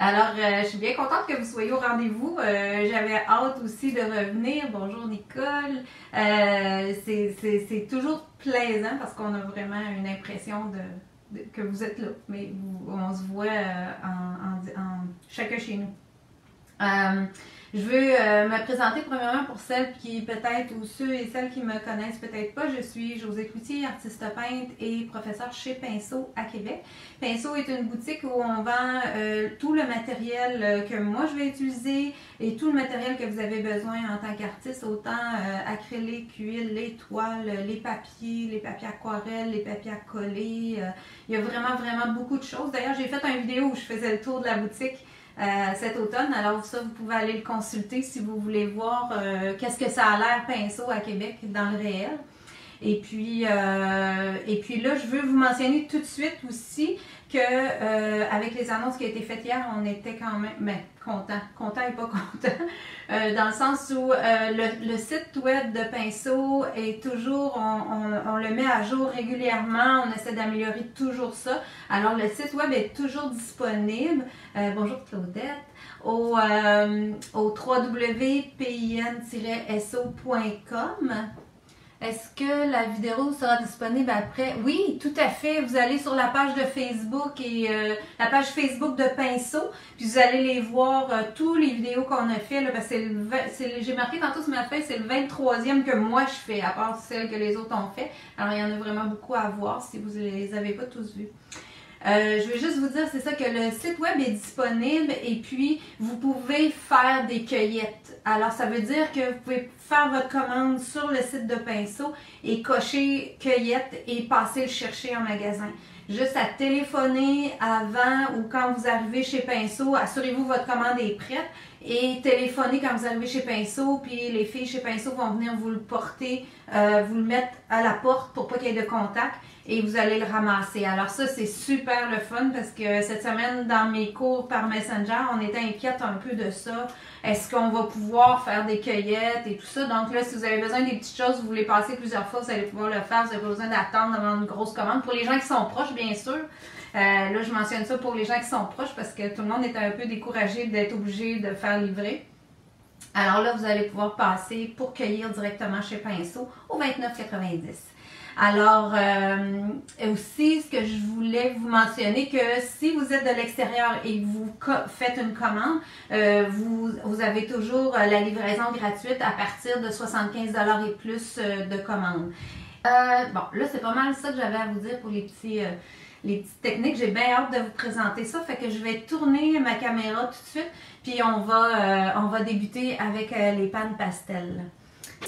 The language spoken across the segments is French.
Alors, je suis bien contente que vous soyez au rendez-vous. J'avais hâte aussi de revenir. Bonjour Nicole. C'est toujours plaisant parce qu'on a vraiment une impression que vous êtes là. Mais on se voit chacun chez nous. Je veux me présenter premièrement pour celles qui peut-être, ou ceux et celles qui me connaissent peut-être pas. Je suis Josée Cloutier, artiste peintre et professeure chez Pinceau à Québec. Pinceau est une boutique où on vend tout le matériel que moi je vais utiliser et tout le matériel que vous avez besoin en tant qu'artiste, autant acrylique, huile, les toiles, les papiers aquarelles, les papiers à coller. Il y a vraiment beaucoup de choses. D'ailleurs, j'ai fait une vidéo où je faisais le tour de la boutique cet automne. Alors ça, vous pouvez aller le consulter si vous voulez voir qu'est-ce que ça a l'air Pinceau à Québec dans le réel. Et puis là, je veux vous mentionner tout de suite aussi que avec les annonces qui ont été faites hier, on était quand même content et pas content, dans le sens où le site web de Pinceau est toujours, on le met à jour régulièrement, on essaie d'améliorer toujours ça. Alors le site web est toujours disponible, bonjour Claudette, au www.pin-so.com. Est-ce que la vidéo sera disponible après? Oui, tout à fait. Vous allez sur la page de Facebook et la page Facebook de Pinceau, puis vous allez les voir, tous les vidéos qu'on a fait. Là, parce que j'ai marqué tantôt sur ma feuille, c'est le 23e que moi je fais, à part celle que les autres ont fait. Alors, il y en a vraiment beaucoup à voir si vous ne les avez pas tous vus. Je vais juste vous dire, c'est ça, que le site web est disponible et puis vous pouvez faire des cueillettes. Alors, ça veut dire que vous pouvez faire votre commande sur le site de Pinceau et cocher cueillette et passer le chercher en magasin. Juste à téléphoner avant ou quand vous arrivez chez Pinceau, assurez-vous que votre commande est prête et téléphonez quand vous arrivez chez Pinceau, puis les filles chez Pinceau vont venir vous le porter, vous le mettre à la porte pour pas qu'il y ait de contact et vous allez le ramasser. Alors ça, c'est super le fun parce que cette semaine, dans mes cours par Messenger, on était inquiète un peu de ça. Est-ce qu'on va pouvoir faire des cueillettes et tout ça? Donc là, si vous avez besoin des petites choses, vous voulez passer plusieurs fois, vous allez pouvoir le faire. Vous n'avez pas besoin d'attendre devant une grosse commande. Pour les gens qui sont proches, bien sûr. Là, je mentionne ça pour les gens qui sont proches parce que tout le monde est un peu découragé d'être obligé de faire livrer. Alors là, vous allez pouvoir passer pour cueillir directement chez Pinceau au 29,90 $. Alors, aussi, ce que je voulais vous mentionner, que si vous êtes de l'extérieur et que vous faites une commande, vous avez toujours la livraison gratuite à partir de 75 $ et plus de commandes. Bon, là, c'est pas mal ça que j'avais à vous dire pour les petites techniques. J'ai bien hâte de vous présenter ça, fait que je vais tourner ma caméra tout de suite, puis on va débuter avec les pannes pastel.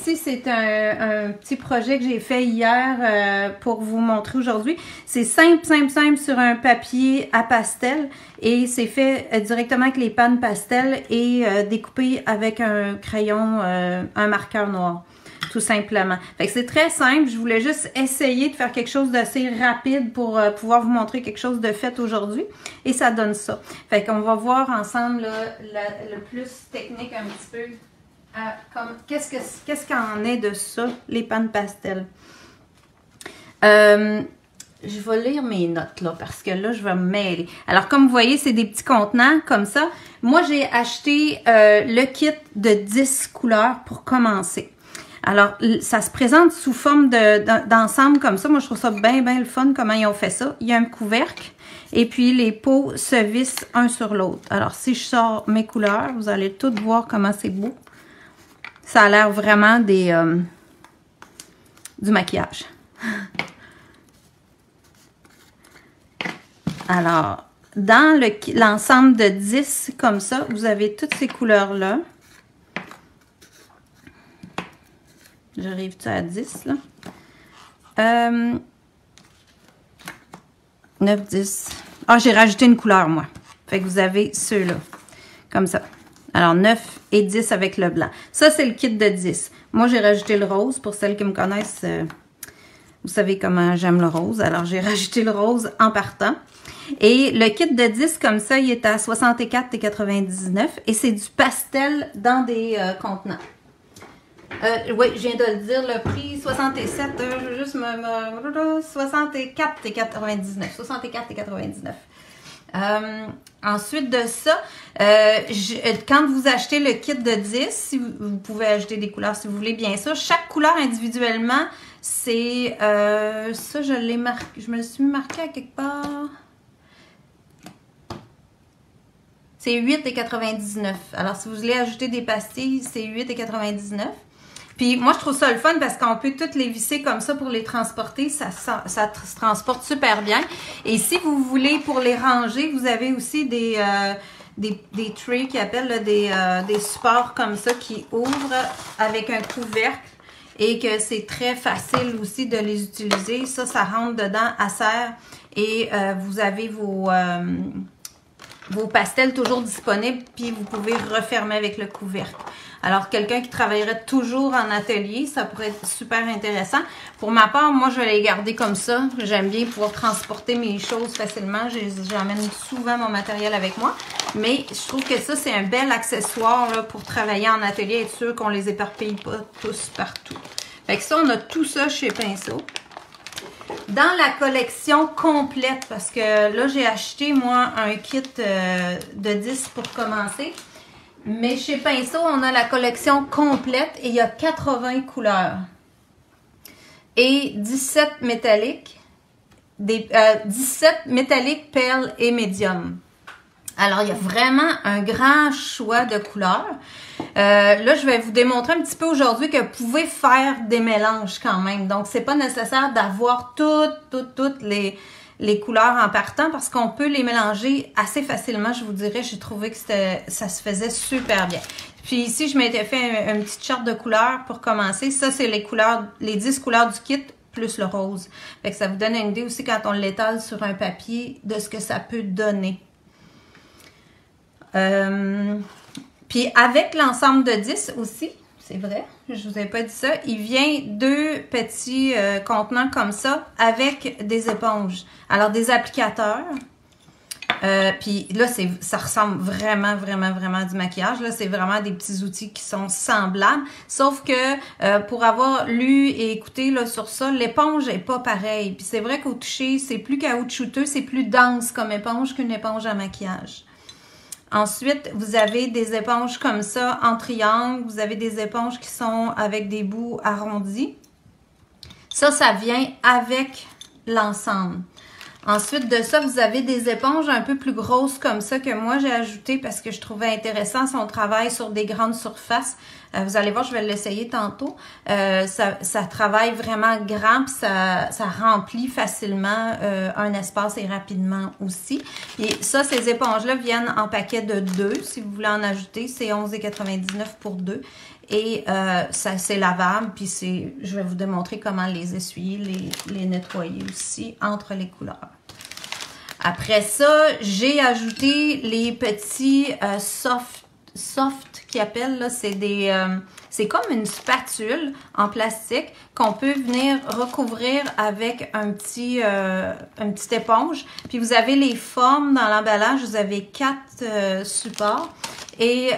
Ici, c'est un petit projet que j'ai fait hier pour vous montrer aujourd'hui. C'est simple sur un papier à pastel et c'est fait directement avec les pannes pastel et découpé avec un crayon, un marqueur noir, tout simplement. Fait que c'est très simple. Je voulais juste essayer de faire quelque chose d'assez rapide pour pouvoir vous montrer quelque chose de fait aujourd'hui et ça donne ça. Fait qu'on va voir ensemble là, le plus technique un petit peu. Qu'est-ce qu'en est de ça, les pannes pastel? Je vais lire mes notes là, parce que là, je vais me mêler. Alors, comme vous voyez, c'est des petits contenants comme ça. Moi, j'ai acheté le kit de 10 couleurs pour commencer. Alors, ça se présente sous forme d'ensemble comme ça. Moi, je trouve ça bien le fun, comment ils ont fait ça. Il y a un couvercle et puis les pots se vissent un sur l'autre. Alors, si je sors mes couleurs, vous allez toutes voir comment c'est beau. Ça a l'air vraiment du maquillage. Alors, dans l'ensemble de 10 comme ça, vous avez toutes ces couleurs-là. J'arrive-tu à 10, là? 9, 10. Ah, j'ai rajouté une couleur, moi. Fait que vous avez ceux-là, comme ça. Alors, 9 et 10 avec le blanc. Ça, c'est le kit de 10. Moi, j'ai rajouté le rose. Pour celles qui me connaissent, vous savez comment j'aime le rose. Alors, j'ai rajouté le rose en partant. Et le kit de 10, comme ça, il est à 64,99 $. Et c'est du pastel dans des contenants. Oui, je viens de le dire, le prix 67, je veux juste 64,99. 64,99. Ensuite de ça, quand vous achetez le kit de 10, si vous pouvez ajouter des couleurs si vous voulez, bien sûr. Chaque couleur individuellement, c'est... ça, je l'ai marqué. Je me le suis marqué à quelque part. C'est 8,99 $. Alors, si vous voulez ajouter des pastilles, c'est 8,99 $. Puis, moi, je trouve ça le fun parce qu'on peut toutes les visser comme ça pour les transporter. Ça se transporte super bien. Et si vous voulez, pour les ranger, vous avez aussi des trays qui appellent là, des supports comme ça qui ouvrent avec un couvercle et que c'est très facile aussi de les utiliser. Ça rentre dedans à serre et vous avez vos pastels toujours disponibles, puis vous pouvez refermer avec le couvercle. Alors, quelqu'un qui travaillerait toujours en atelier, ça pourrait être super intéressant. Pour ma part, moi, je vais les garder comme ça. J'aime bien pouvoir transporter mes choses facilement. J'emmène souvent mon matériel avec moi. Mais je trouve que ça, c'est un bel accessoire là, pour travailler en atelier, être sûr qu'on les éparpille pas tous partout. Fait que ça, on a tout ça chez Pinceau. Dans la collection complète, parce que là, j'ai acheté, moi, un kit de 10 pour commencer. Mais chez Pinceau, on a la collection complète et il y a 80 couleurs. Et 17 métalliques, 17 métalliques, perles et médium. Alors, il y a vraiment un grand choix de couleurs. Là, je vais vous démontrer un petit peu aujourd'hui que vous pouvez faire des mélanges quand même. Donc, c'est pas nécessaire d'avoir toutes les couleurs en partant parce qu'on peut les mélanger assez facilement, je vous dirais. J'ai trouvé que ça se faisait super bien. Puis ici, je m'étais fait une petite charte de couleurs pour commencer. Ça, c'est les 10 couleurs du kit plus le rose. Fait que ça vous donne une idée aussi quand on l'étale sur un papier de ce que ça peut donner. Puis avec l'ensemble de 10 aussi, c'est vrai, je vous ai pas dit ça, il vient 2 petits contenants comme ça avec des éponges. Alors des applicateurs. Puis là, ça ressemble vraiment à du maquillage. Là, c'est vraiment des petits outils qui sont semblables. Sauf que pour avoir lu et écouté là, sur ça, l'éponge est pas pareille. Puis c'est vrai qu'au toucher, c'est plus caoutchouteux, c'est plus dense comme éponge qu'une éponge à maquillage. Ensuite, vous avez des éponges comme ça en triangle. Vous avez des éponges qui sont avec des bouts arrondis. Ça vient avec l'ensemble. Ensuite de ça, vous avez des éponges un peu plus grosses comme ça que moi j'ai ajoutées parce que je trouvais intéressant son travail sur des grandes surfaces. Vous allez voir, je vais l'essayer tantôt. Ça travaille vraiment grand, puis ça remplit facilement un espace et rapidement aussi. Et ça, ces éponges-là viennent en paquet de 2. Si vous voulez en ajouter, c'est 11,99 $ pour 2. Et c'est lavable, puis je vais vous démontrer comment les essuyer, les nettoyer aussi entre les couleurs. Après ça, j'ai ajouté les petits soft qu'ils appellent, là, c'est comme une spatule en plastique qu'on peut venir recouvrir avec une petite éponge. Puis vous avez les formes dans l'emballage, vous avez 4 supports. Et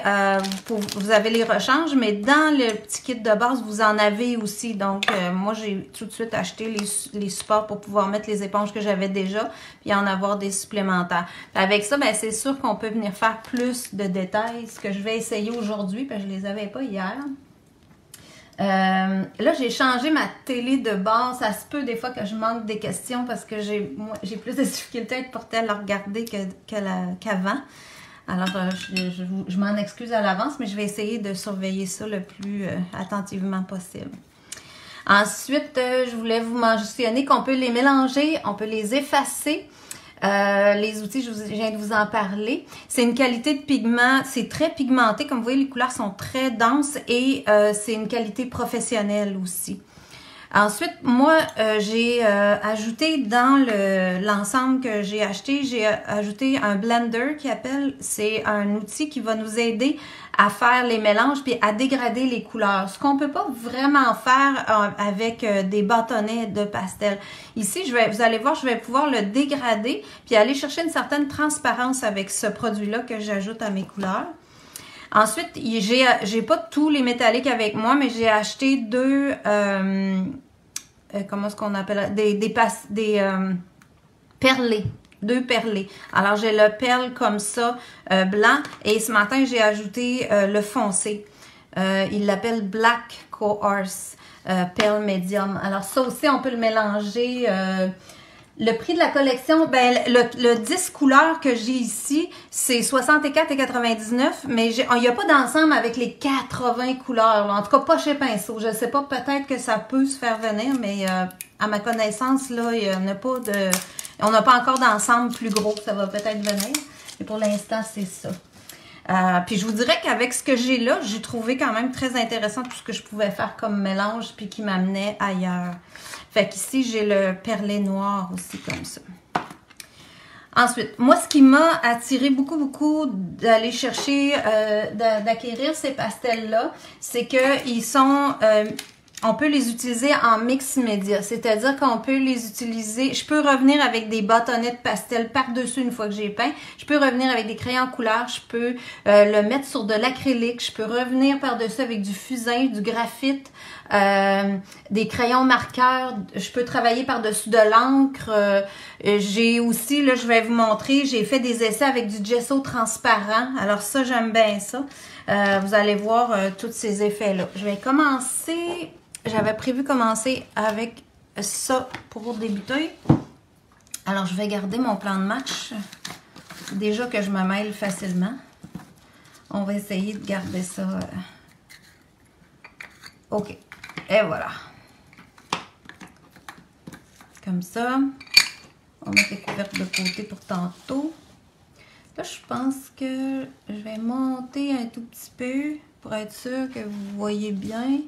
vous avez les rechanges, mais dans le petit kit de base, vous en avez aussi. Donc, moi, j'ai tout de suite acheté les supports pour pouvoir mettre les éponges que j'avais déjà, puis en avoir des supplémentaires. Avec ça, ben, c'est sûr qu'on peut venir faire plus de détails, ce que je vais essayer aujourd'hui, parce que je ne les avais pas hier. Là, j'ai changé ma télé de base. Ça se peut des fois que je manque des questions parce que j'ai plus de difficultés à être portée à la regarder qu'avant. Alors, je m'en excuse à l'avance, mais je vais essayer de surveiller ça le plus attentivement possible. Ensuite, je voulais vous mentionner qu'on peut les mélanger, on peut les effacer. Les outils, je viens de vous en parler. C'est une qualité de pigment, c'est très pigmenté. Comme vous voyez, les couleurs sont très denses et c'est une qualité professionnelle aussi. Ensuite, moi, j'ai ajouté dans l'ensemble que j'ai acheté, j'ai ajouté un blender c'est un outil qui va nous aider à faire les mélanges puis à dégrader les couleurs. Ce qu'on peut pas vraiment faire avec des bâtonnets de pastel. Ici, vous allez voir, je vais pouvoir le dégrader puis aller chercher une certaine transparence avec ce produit-là que j'ajoute à mes couleurs. Ensuite, j'ai pas tous les métalliques avec moi, mais j'ai acheté 2, comment est-ce qu'on appelle, des perlés. deux perlés. Alors, j'ai le perle comme ça, blanc. Et ce matin, j'ai ajouté le foncé. Il l'appelle Black Coarse Perle Medium. Alors, ça aussi, on peut le mélanger. Le prix de la collection, ben le 10 couleurs que j'ai ici, c'est 64,99, mais il n'y a pas d'ensemble avec les 80 couleurs. Là. En tout cas, pas chez Pinceau. Je sais pas, peut-être que ça peut se faire venir, mais à ma connaissance, là, il n'y en a pas de... On n'a pas encore d'ensemble plus gros. Ça va peut-être venir. Et pour l'instant, c'est ça. Puis je vous dirais qu'avec ce que j'ai là, j'ai trouvé quand même très intéressant tout ce que je pouvais faire comme mélange puis qui m'amenait ailleurs. Fait qu'ici, j'ai le perlé noir aussi comme ça. Ensuite, moi, ce qui m'a attiré beaucoup d'aller chercher, d'acquérir ces pastels-là, c'est qu'ils sont... on peut les utiliser en mix média, c'est-à-dire qu'on peut les utiliser, je peux revenir avec des bâtonnets de pastel par-dessus une fois que j'ai peint, je peux revenir avec des crayons couleur, je peux le mettre sur de l'acrylique, je peux revenir par-dessus avec du fusain, du graphite, des crayons marqueurs, je peux travailler par-dessus de l'encre, j'ai aussi, là je vais vous montrer, j'ai fait des essais avec du gesso transparent, alors ça j'aime bien ça, vous allez voir tous ces effets-là. Je vais commencer... J'avais prévu commencer avec ça pour débuter. Alors, je vais garder mon plan de match. Déjà que je me mêle facilement. On va essayer de garder ça. OK. Et voilà. Comme ça. On met les couvercles de côté pour tantôt. Là, je pense que je vais monter un tout petit peu pour être sûr que vous voyez bien.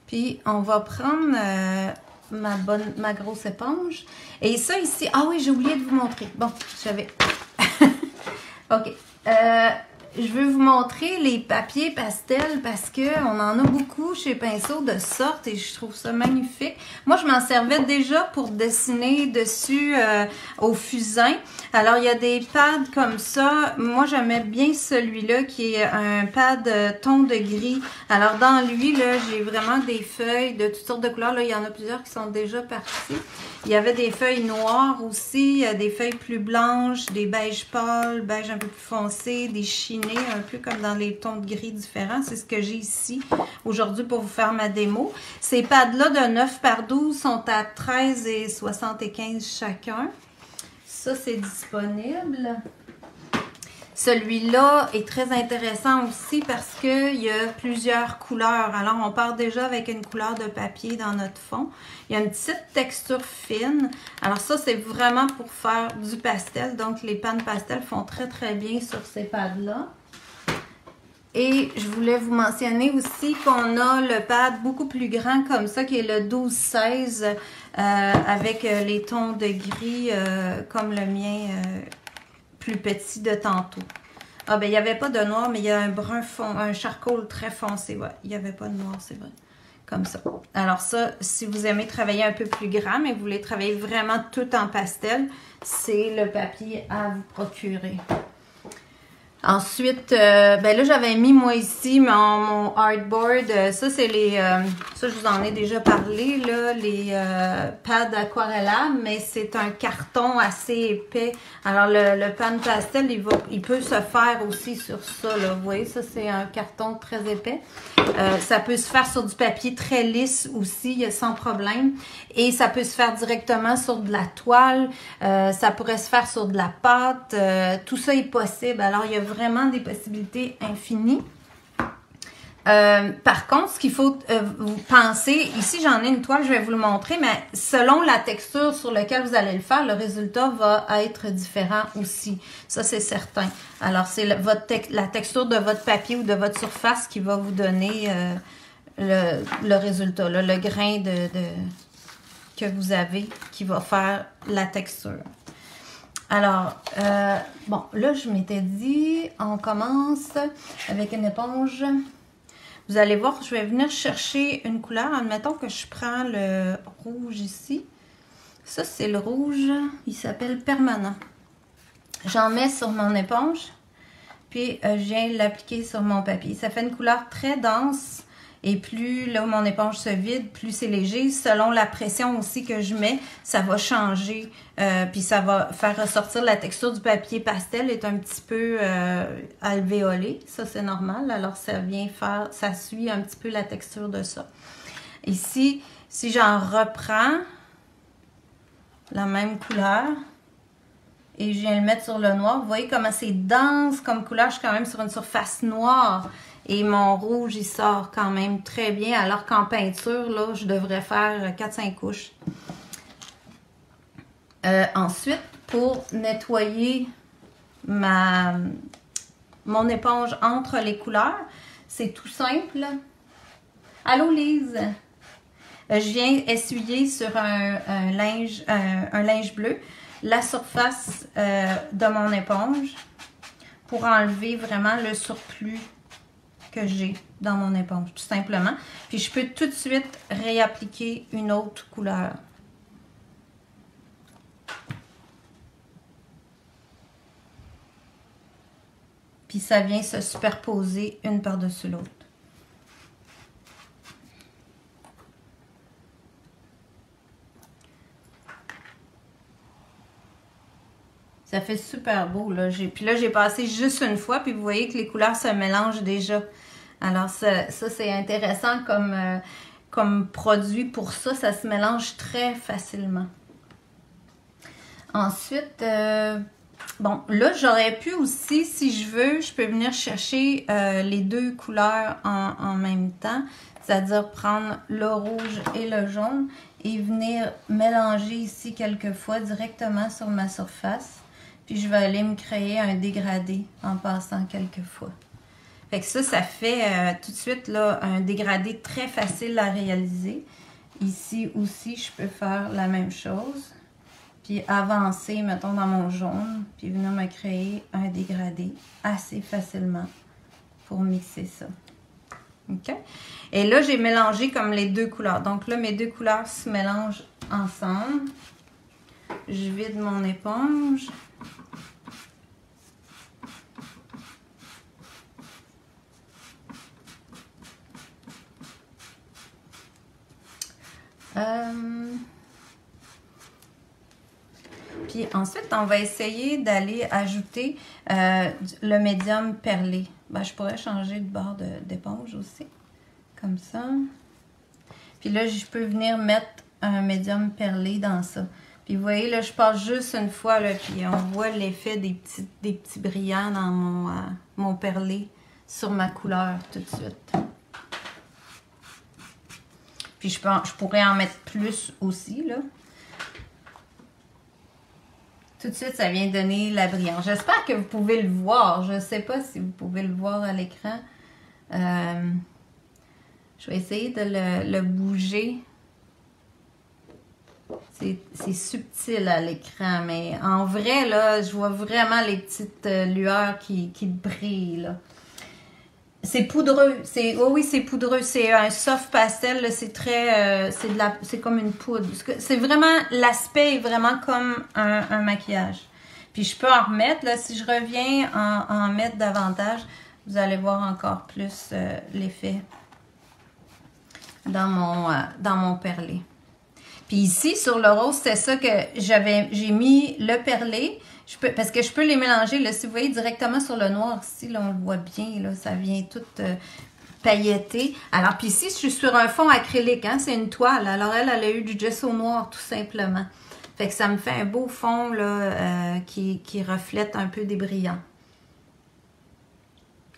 Puis, on va prendre ma grosse éponge. Et ça ici... Ah oui, j'ai oublié de vous montrer. Bon, j'avais... OK. Je veux vous montrer les papiers pastels parce qu'on en a beaucoup chez Pinceau de sorte et je trouve ça magnifique. Moi, je m'en servais déjà pour dessiner dessus au fusain. Alors, il y a des pads comme ça. Moi, j'aimais bien celui-là qui est un pad ton de gris. Alors, dans lui, là, j'ai vraiment des feuilles de toutes sortes de couleurs. Là, il y en a plusieurs qui sont déjà partis. Il y avait des feuilles noires aussi, des feuilles plus blanches, des beiges pâles, beige un peu plus foncé, des chinés, un peu comme dans les tons de gris différents. C'est ce que j'ai ici aujourd'hui pour vous faire ma démo. Ces pads-là de 9 par 12 sont à 13,75 chacun. Ça, c'est disponible. Celui-là est très intéressant aussi parce qu'il y a plusieurs couleurs. Alors, on part déjà avec une couleur de papier dans notre fond. Il y a une petite texture fine. Alors ça, c'est vraiment pour faire du pastel. Donc, les pans pastel font très bien sur ces pads-là. Et je voulais vous mentionner aussi qu'on a le pad beaucoup plus grand comme ça, qui est le 12-16 avec les tons de gris comme le mien plus petit de tantôt. Ah ben il n'y avait pas de noir, mais il y a un brun fond, un charcoal très foncé. Ouais, il n'y avait pas de noir, c'est vrai. Comme ça. Alors ça, si vous aimez travailler un peu plus grand, mais vous voulez travailler vraiment tout en pastel, c'est le papier à vous procurer. Ensuite, ben là, j'avais mis, moi, ici, mon artboard. Ça, c'est les... ça, je vous en ai déjà parlé, là, les pads aquarellables, mais c'est un carton assez épais. Alors, le pan pastel, il peut se faire aussi sur ça, là. Vous voyez, ça, c'est un carton très épais. Ça peut se faire sur du papier très lisse aussi, sans problème. Et ça peut se faire directement sur de la toile. Ça pourrait se faire sur de la pâte. Tout ça est possible. Alors, il y a vraiment des possibilités infinies. Par contre, ce qu'il faut vous penser, ici j'en ai une toile, je vais vous le montrer, mais selon la texture sur laquelle vous allez le faire, le résultat va être différent aussi. Ça, c'est certain. Alors, c'est la texture de votre papier ou de votre surface qui va vous donner le résultat, là, le grain que vous avez qui va faire la texture. Alors, bon, là, je m'étais dit, on commence avec une éponge. Vous allez voir, je vais venir chercher une couleur. Admettons que je prends le rouge ici. Ça, c'est le rouge. Il s'appelle Permanent. J'en mets sur mon éponge. Puis, je viens l'appliquer sur mon papier. Ça fait une couleur très dense Et plus là, mon éponge se vide, plus c'est léger. Selon la pression aussi que je mets, ça va changer. Puis ça va faire ressortir la texture du papier pastel est un petit peu alvéolée. Ça, c'est normal. Alors, ça vient faire, ça suit un petit peu la texture de ça. Ici, si j'en reprends la même couleur et je viens le mettre sur le noir, vous voyez comment c'est dense comme couleur. Je suis quand même sur une surface noire. Et mon rouge, il sort quand même très bien, alors qu'en peinture, là, je devrais faire 4-5 couches. Ensuite, pour nettoyer mon éponge entre les couleurs, c'est tout simple. Allô, Lise? Je viens essuyer sur un linge bleu la surface de mon éponge pour enlever vraiment le surplus que j'ai dans mon éponge, tout simplement. Puis je peux tout de suite réappliquer une autre couleur. Puis ça vient se superposer une par-dessus l'autre. Ça fait super beau, là. Puis là, j'ai passé juste une fois, puis vous voyez que les couleurs se mélangent déjà. Alors, ça c'est intéressant comme produit pour ça. Ça se mélange très facilement. Ensuite, bon, là, j'aurais pu aussi, si je veux, je peux venir chercher les deux couleurs en même temps. C'est-à-dire prendre le rouge et le jaune et venir mélanger ici quelquefois directement sur ma surface. Puis je vais aller me créer un dégradé en passant quelques fois. Fait que ça fait tout de suite là, un dégradé très facile à réaliser. Ici aussi, je peux faire la même chose. Puis avancer, mettons, dans mon jaune. Puis venir me créer un dégradé assez facilement pour mixer ça. OK? Et là, j'ai mélangé comme les deux couleurs. Donc là, mes deux couleurs se mélangent ensemble. Je vide mon éponge. Puis ensuite, on va essayer d'aller ajouter le médium perlé. Ben, je pourrais changer de bord d'éponge aussi, comme ça. Puis là, je peux venir mettre un médium perlé dans ça. Puis vous voyez, là, je passe juste une fois, là, puis on voit l'effet des petits brillants dans mon perlé sur ma couleur tout de suite. Puis je pourrais en mettre plus aussi, là. Tout de suite, ça vient donner la brillance. J'espère que vous pouvez le voir. Je ne sais pas si vous pouvez le voir à l'écran. Je vais essayer de le bouger. C'est subtil à l'écran, mais en vrai, là, je vois vraiment les petites lueurs qui brillent, là. C'est poudreux. Oui, c'est poudreux. C'est un soft pastel. C'est très, c'est comme une poudre. C'est vraiment, l'aspect est vraiment comme un maquillage. Puis je peux en remettre. Là, si je reviens en mettre davantage, vous allez voir encore plus l'effet dans mon perlé. Puis ici, sur le rose, c'est ça que j'ai mis le perlé. Parce que je peux les mélanger, là, si vous voyez directement sur le noir ici, là, on le voit bien, là, ça vient tout pailleté. Alors, puis ici, je suis sur un fond acrylique, hein, c'est une toile. Alors, elle a eu du gesso noir, tout simplement. Fait que ça me fait un beau fond, là, qui reflète un peu des brillants.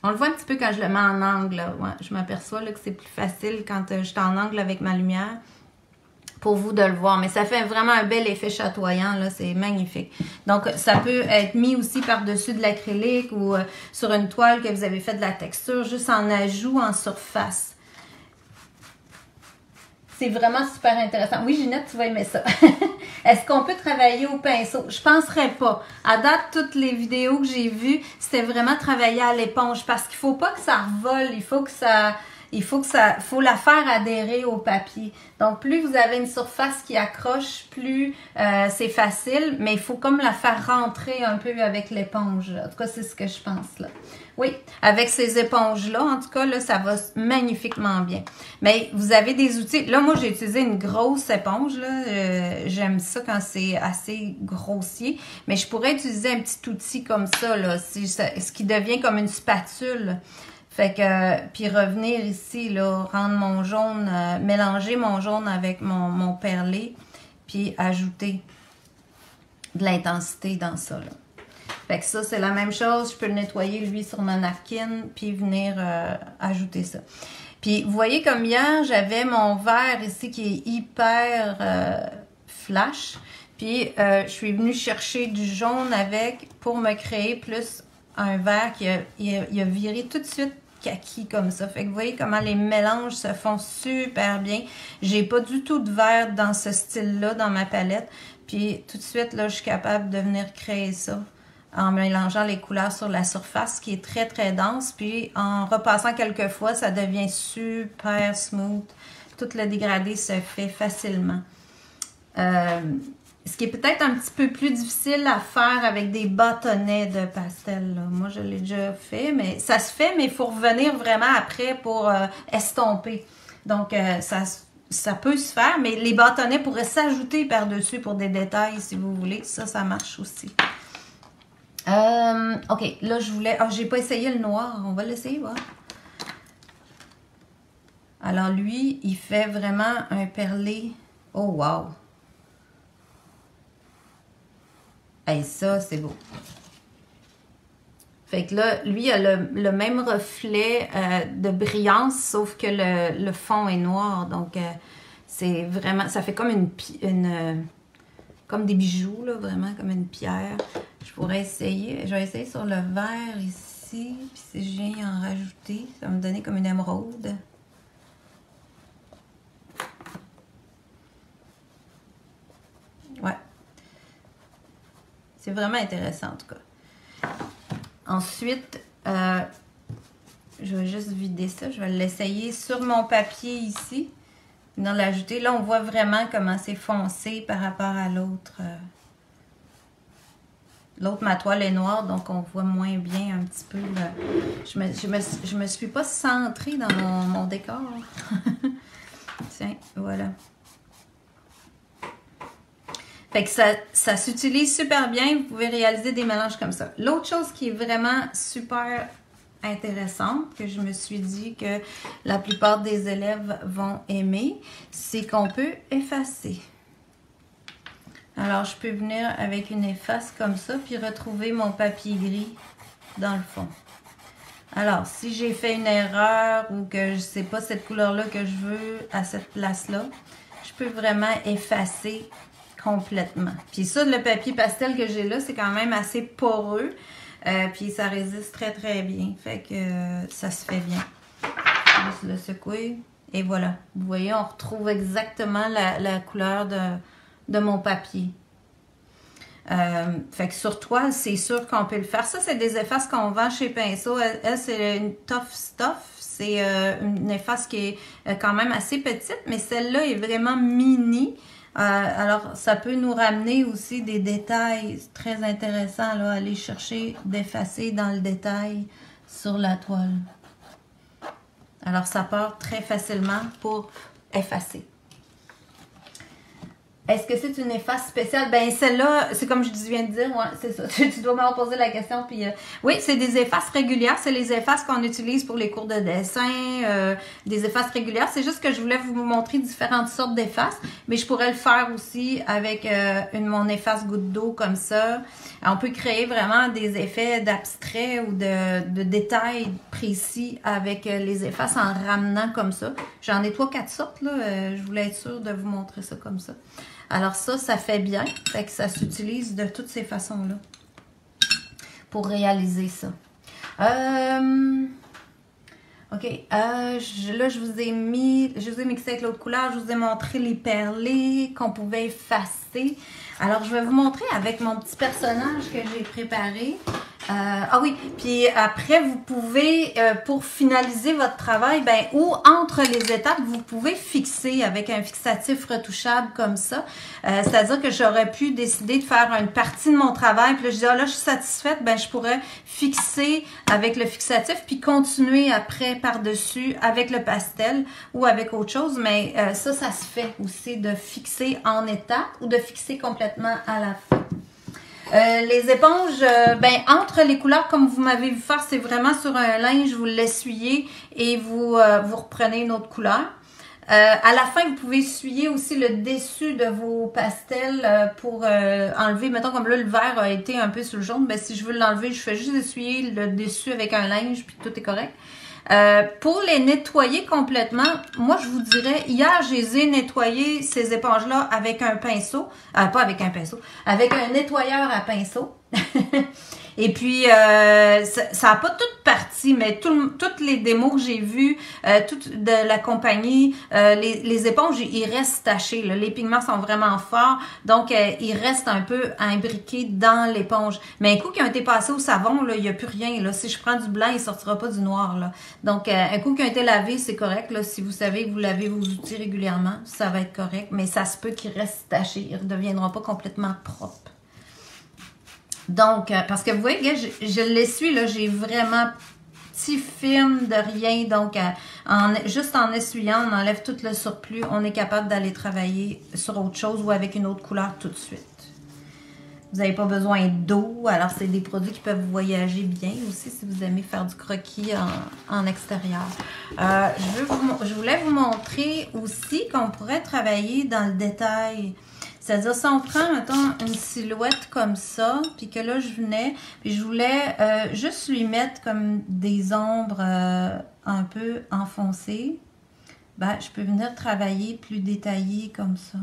On le voit un petit peu quand je le mets en angle, là. Ouais, je m'aperçois que c'est plus facile quand je suis en angle avec ma lumière. Pour vous de le voir, mais ça fait vraiment un bel effet chatoyant, là, c'est magnifique. Donc, ça peut être mis aussi par-dessus de l'acrylique ou sur une toile que vous avez fait de la texture, juste en ajout, en surface. C'est vraiment super intéressant. Oui, Ginette, tu vas aimer ça. Est-ce qu'on peut travailler au pinceau? Je penserais pas. À date, toutes les vidéos que j'ai vues, c'était vraiment travailler à l'éponge parce qu'il faut pas que ça revole, il faut que ça... il faut la faire adhérer au papier. Donc, plus vous avez une surface qui accroche, plus c'est facile, mais il faut comme la faire rentrer un peu avec l'éponge. En tout cas, c'est ce que je pense, là. Oui, avec ces éponges-là, en tout cas, là, ça va magnifiquement bien. Mais vous avez des outils. Là, moi, j'ai utilisé une grosse éponge, là. J'aime ça quand c'est assez grossier. Mais je pourrais utiliser un petit outil comme ça, là, ce qui devient comme une spatule. Fait que, puis revenir ici, là, rendre mon jaune, mélanger mon jaune avec mon perlé, puis ajouter de l'intensité dans ça, là. Fait que ça, c'est la même chose. Je peux le nettoyer, lui, sur ma napkin, puis venir ajouter ça. Puis, vous voyez comme hier, j'avais mon verre ici qui est hyper flash. Puis, je suis venue chercher du jaune avec pour me créer plus un verre qui a viré tout de suite kaki comme ça. Fait que vous voyez comment les mélanges se font super bien. J'ai pas du tout de vert dans ce style-là dans ma palette. Puis, tout de suite, là, je suis capable de venir créer ça en mélangeant les couleurs sur la surface qui est très très dense, puis en repassant quelques fois, ça devient super smooth. Tout le dégradé se fait facilement. Ce qui est peut-être un petit peu plus difficile à faire avec des bâtonnets de pastel, là. Moi, je l'ai déjà fait, mais ça se fait, mais il faut revenir vraiment après pour estomper. Donc, ça peut se faire, mais les bâtonnets pourraient s'ajouter par-dessus pour des détails, si vous voulez. Ça marche aussi. Ok, là je voulais... Ah, j'ai pas essayé le noir, on va l'essayer, voir. Alors lui, il fait vraiment un perlé. Oh wow! Hey, ça, c'est beau. Fait que là, lui, il a le même reflet de brillance, sauf que le fond est noir. Donc, c'est vraiment... Ça fait comme comme des bijoux, là, vraiment comme une pierre. Je pourrais essayer. Je vais essayer sur le vert ici. Puis si je viens en rajouter, ça va me donner comme une émeraude. Ouais. C'est vraiment intéressant en tout cas. Ensuite, je vais juste vider ça. Je vais l'essayer sur mon papier ici. Dans l'ajouter. Là, on voit vraiment comment c'est foncé par rapport à l'autre. L'autre, ma toile est noire, donc on voit moins bien un petit peu. Je me suis pas centrée dans mon décor. Tiens, voilà. Fait que ça s'utilise super bien. Vous pouvez réaliser des mélanges comme ça. L'autre chose qui est vraiment super intéressante, que je me suis dit que la plupart des élèves vont aimer, c'est qu'on peut effacer. Alors, je peux venir avec une efface comme ça, puis retrouver mon papier gris dans le fond. Alors, si j'ai fait une erreur ou que je sais pas cette couleur-là que je veux à cette place-là, je peux vraiment effacer complètement. Puis ça, le papier pastel que j'ai là, c'est quand même assez poreux. Puis ça résiste très très bien. Fait que ça se fait bien. Juste le secouer. Et voilà. Vous voyez, on retrouve exactement la couleur de mon papier. Fait que sur toile, c'est sûr qu'on peut le faire. Ça, c'est des effaces qu'on vend chez Pinceau. Elle c'est une Tough Stuff. C'est une efface qui est quand même assez petite, mais celle-là est vraiment mini. Alors, ça peut nous ramener aussi des détails très intéressants, là, aller chercher, d'effacer dans le détail sur la toile. Alors, ça part très facilement pour effacer. Est-ce que c'est une efface spéciale? Ben celle-là, c'est comme je viens de dire, ouais, c'est ça. Tu dois m'avoir posé la question. Puis oui, c'est des effaces régulières. C'est les effaces qu'on utilise pour les cours de dessin, des effaces régulières. C'est juste que je voulais vous montrer différentes sortes d'effaces. Mais je pourrais le faire aussi avec mon efface goutte d'eau comme ça. On peut créer vraiment des effets d'abstrait ou de détails précis avec les effaces en ramenant comme ça. J'en ai 3-4 sortes, là. Je voulais être sûre de vous montrer ça comme ça. Alors ça fait bien. Fait que ça s'utilise de toutes ces façons-là pour réaliser ça. OK. Là, je vous ai mixé avec l'autre couleur. Je vous ai montré les perlés qu'on pouvait effacer. Alors, je vais vous montrer avec mon petit personnage que j'ai préparé. Ah oui, puis après, vous pouvez, pour finaliser votre travail, ben, ou entre les étapes, vous pouvez fixer avec un fixatif retouchable comme ça. C'est-à-dire que j'aurais pu décider de faire une partie de mon travail, puis là, je dis, ah, là, je suis satisfaite, ben, je pourrais fixer avec le fixatif, puis continuer après par-dessus avec le pastel ou avec autre chose, mais ça se fait aussi de fixer en étapes ou de fixer complètement à la fin. Les éponges, ben entre les couleurs, comme vous m'avez vu faire, c'est vraiment sur un linge, vous l'essuyez et vous reprenez une autre couleur. À la fin, vous pouvez essuyer aussi le dessus de vos pastels pour enlever, mettons comme là, le vert a été un peu sur le jaune, ben si je veux l'enlever, je fais juste essuyer le dessus avec un linge, puis tout est correct. Pour les nettoyer complètement, moi je vous dirais, hier je les ai nettoyées ces éponges-là avec un pinceau, pas avec un pinceau, avec un nettoyeur à pinceau. Et puis, ça n'a pas toute partie, mais toutes les démos que j'ai vues, toutes de la compagnie, les éponges, ils restent tachés. Là. Les pigments sont vraiment forts, donc ils restent un peu imbriqués dans l'éponge. Mais un coup qu'ils ont été passés au savon, là, il n'y a plus rien. Là. Si je prends du blanc, il ne sortira pas du noir. Là. Donc, un coup qu'ils ont été lavés, c'est correct. Là. Si vous savez que vous lavez vos outils régulièrement, ça va être correct. Mais ça se peut qu'ils restent tachés. Ils ne deviendront pas complètement propres. Donc, parce que vous voyez, je l'essuie, là, j'ai vraiment petit film de rien. Donc, juste en essuyant, on enlève tout le surplus. On est capable d'aller travailler sur autre chose ou avec une autre couleur tout de suite. Vous n'avez pas besoin d'eau. Alors, c'est des produits qui peuvent voyager bien aussi si vous aimez faire du croquis en extérieur. Je voulais vous montrer aussi qu'on pourrait travailler dans le détail. C'est-à-dire, si on prend, mettons, une silhouette comme ça, puis que là, je venais, puis je voulais juste lui mettre comme des ombres un peu enfoncées, ben, je peux venir travailler plus détaillé comme ça.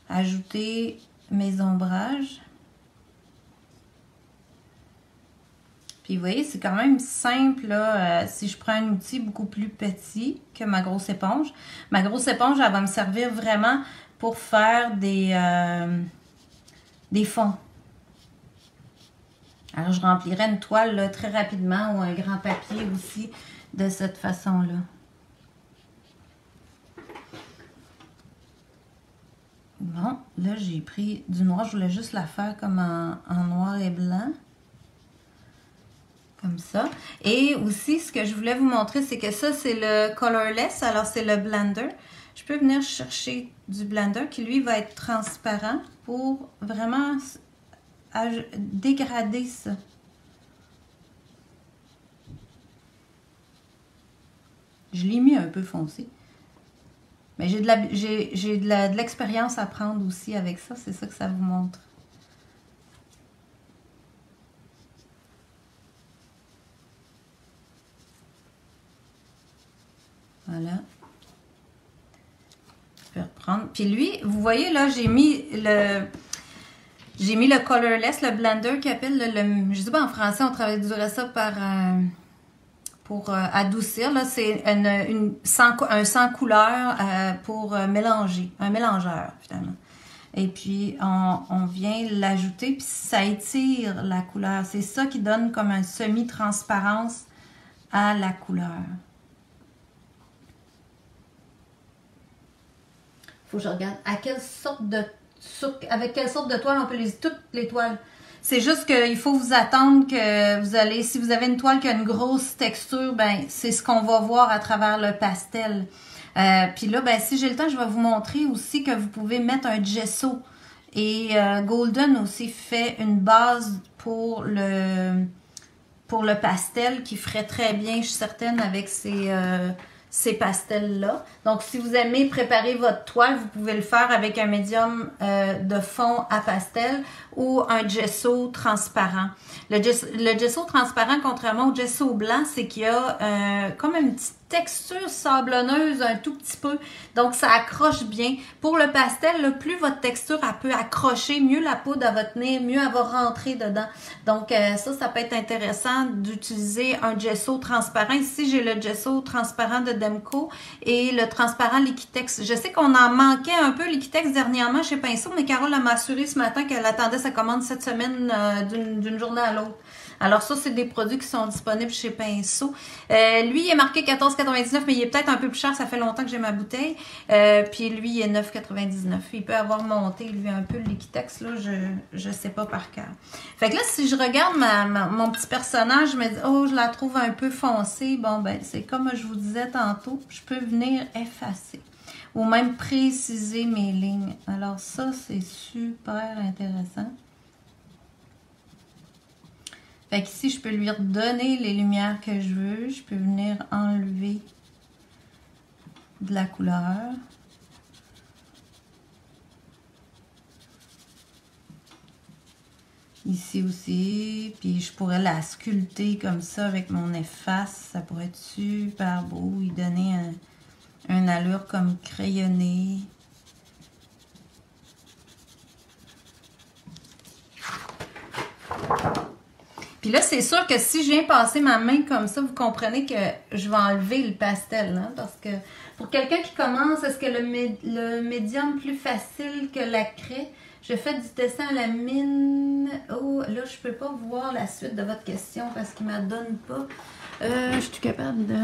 Ajouter mes ombrages. Puis vous voyez, c'est quand même simple là, si je prends un outil beaucoup plus petit que ma grosse éponge. Ma grosse éponge, elle va me servir vraiment pour faire des fonds. Alors, je remplirai une toile là, très rapidement ou un grand papier aussi de cette façon-là. Bon, là, j'ai pris du noir. Je voulais juste la faire comme en noir et blanc. Comme ça. Et aussi, ce que je voulais vous montrer, c'est que ça, c'est le Colorless. Alors, c'est le blender. Je peux venir chercher du blender qui, lui, va être transparent pour vraiment dégrader ça. Je l'ai mis un peu foncé. Mais j'ai de l'expérience à prendre aussi avec ça. C'est ça que ça vous montre. Voilà. Je peux reprendre. Puis lui, vous voyez là, j'ai mis le Colorless, le blender qui appelle le je sais pas en français, on traduirait ça par pour adoucir. Là, c'est un sans couleur pour mélanger, un mélangeur finalement. Et puis on vient l'ajouter, puis ça étire la couleur. C'est ça qui donne comme un semi-transparence à la couleur. Faut que je regarde avec quelle sorte de toile on peut toutes les toiles. C'est juste qu'il faut vous attendre que vous allez, si vous avez une toile qui a une grosse texture, ben c'est ce qu'on va voir à travers le pastel. Puis là, ben si j'ai le temps, je vais vous montrer aussi que vous pouvez mettre un gesso. Et Golden aussi fait une base pour le pastel qui ferait très bien, je suis certaine, avec ces pastels-là. Donc, si vous aimez préparer votre toile, vous pouvez le faire avec un médium de fond à pastel ou un gesso transparent. Le gesso transparent, contrairement au gesso blanc, c'est qu'il y a comme une petite texture sablonneuse un tout petit peu. Donc, ça accroche bien. Pour le pastel, là, plus votre texture elle peut accrocher, mieux la poudre elle va tenir, mieux elle va rentrer dedans. Donc, ça peut être intéressant d'utiliser un gesso transparent. Ici, j'ai le gesso transparent de Demco et le transparent Liquitex. Je sais qu'on en manquait un peu Liquitex dernièrement chez Pinceau, mais Carole m'a assuré ce matin qu'elle attendait sa commande cette semaine d'une journée à l'autre. Alors ça, c'est des produits qui sont disponibles chez Pinceau. Lui, il est marqué 14,99, mais il est peut-être un peu plus cher. Ça fait longtemps que j'ai ma bouteille. Puis lui, il est 9,99. Il peut avoir monté, lui, un peu le Liquitex. Là, je sais pas par cœur. Fait que là, si je regarde mon petit personnage, je me dis, oh, je la trouve un peu foncée. Bon, ben, c'est comme je vous disais tantôt, je peux venir effacer ou même préciser mes lignes. Alors ça, c'est super intéressant. Fait qu'ici, je peux lui redonner les lumières que je veux. Je peux venir enlever de la couleur. Ici aussi. Puis je pourrais la sculpter comme ça avec mon efface. Ça pourrait être super beau. Y donner un allure comme crayonné. Puis là, c'est sûr que si je viens passer ma main comme ça, vous comprenez que je vais enlever le pastel. Hein, parce que pour quelqu'un qui commence, est-ce que le médium plus facile que la craie? Je fais du dessin à la mine. Oh, là, je peux pas voir la suite de votre question parce qu'il ne me donne pas. Je suis capable de...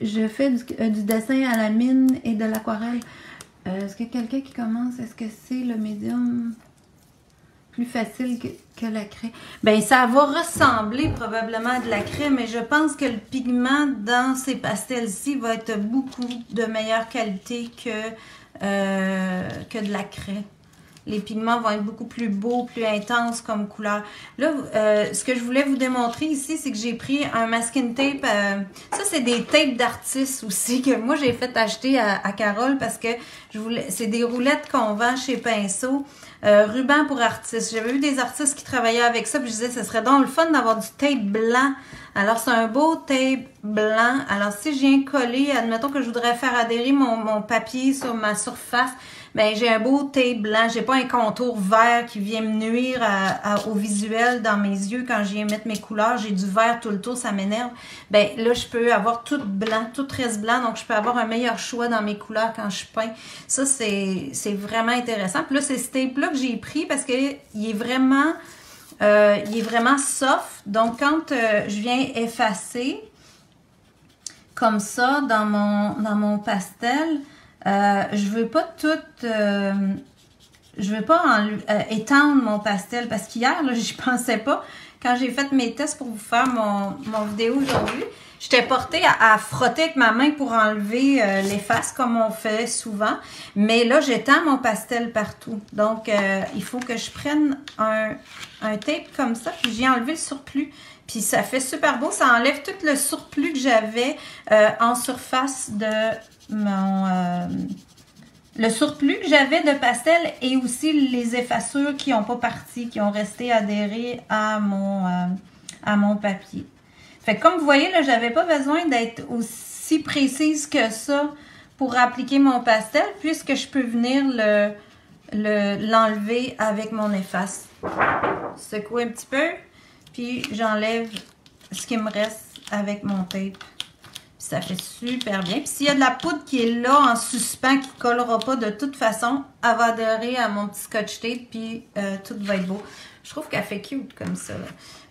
Je fais du dessin à la mine et de l'aquarelle. Est-ce que quelqu'un qui commence, est-ce que c'est le médium plus facile que la craie? Ben, ça va ressembler probablement à de la craie, mais je pense que le pigment dans ces pastels-ci va être beaucoup de meilleure qualité que de la craie. Les pigments vont être beaucoup plus beaux, plus intenses comme couleur. Là, ce que je voulais vous démontrer ici, c'est que j'ai pris un masking tape. Ça, c'est des tapes d'artistes aussi que moi, j'ai fait acheter à Carole parce que c'est des roulettes qu'on vend chez Pinceau. Ruban pour artistes. J'avais vu des artistes qui travaillaient avec ça, puis je disais, ce serait donc le fun d'avoir du tape blanc. Alors, c'est un beau tape blanc. Alors, si je viens coller, admettons que je voudrais faire adhérer mon papier sur ma surface, ben j'ai un beau tape blanc. J'ai pas un contour vert qui vient me nuire au visuel dans mes yeux quand je viens mettre mes couleurs. J'ai du vert tout le tour, ça m'énerve. Ben là, je peux avoir tout blanc, tout reste blanc, donc je peux avoir un meilleur choix dans mes couleurs quand je peins. Ça, c'est vraiment intéressant. Puis là, c'est ce tape-là que j'ai pris parce que il est vraiment soft. Donc, quand je viens effacer comme ça dans mon pastel, je veux pas je veux pas étendre mon pastel parce qu'hier, là, j'y pensais pas. Quand j'ai fait mes tests pour vous faire mon vidéo aujourd'hui, j'étais portée à frotter avec ma main pour enlever l'efface comme on fait souvent. Mais là, j'étends mon pastel partout. Donc, il faut que je prenne un tape comme ça, puis j'ai enlevé le surplus. Puis ça fait super beau. Ça enlève tout le surplus que j'avais en surface de le surplus que j'avais de pastel et aussi les effacures qui n'ont pas parti, qui ont resté adhérées à mon papier. Fait que comme vous voyez, là, j'avais pas besoin d'être aussi précise que ça pour appliquer mon pastel, puisque je peux venir l'enlever avec mon efface. Secouer un petit peu, puis j'enlève ce qui me reste avec mon tape. Ça fait super bien. Puis s'il y a de la poudre qui est là en suspens, qui ne collera pas de toute façon, elle va adhérer à mon petit scotch tape, puis tout va être beau. Je trouve qu'elle fait cute comme ça, là.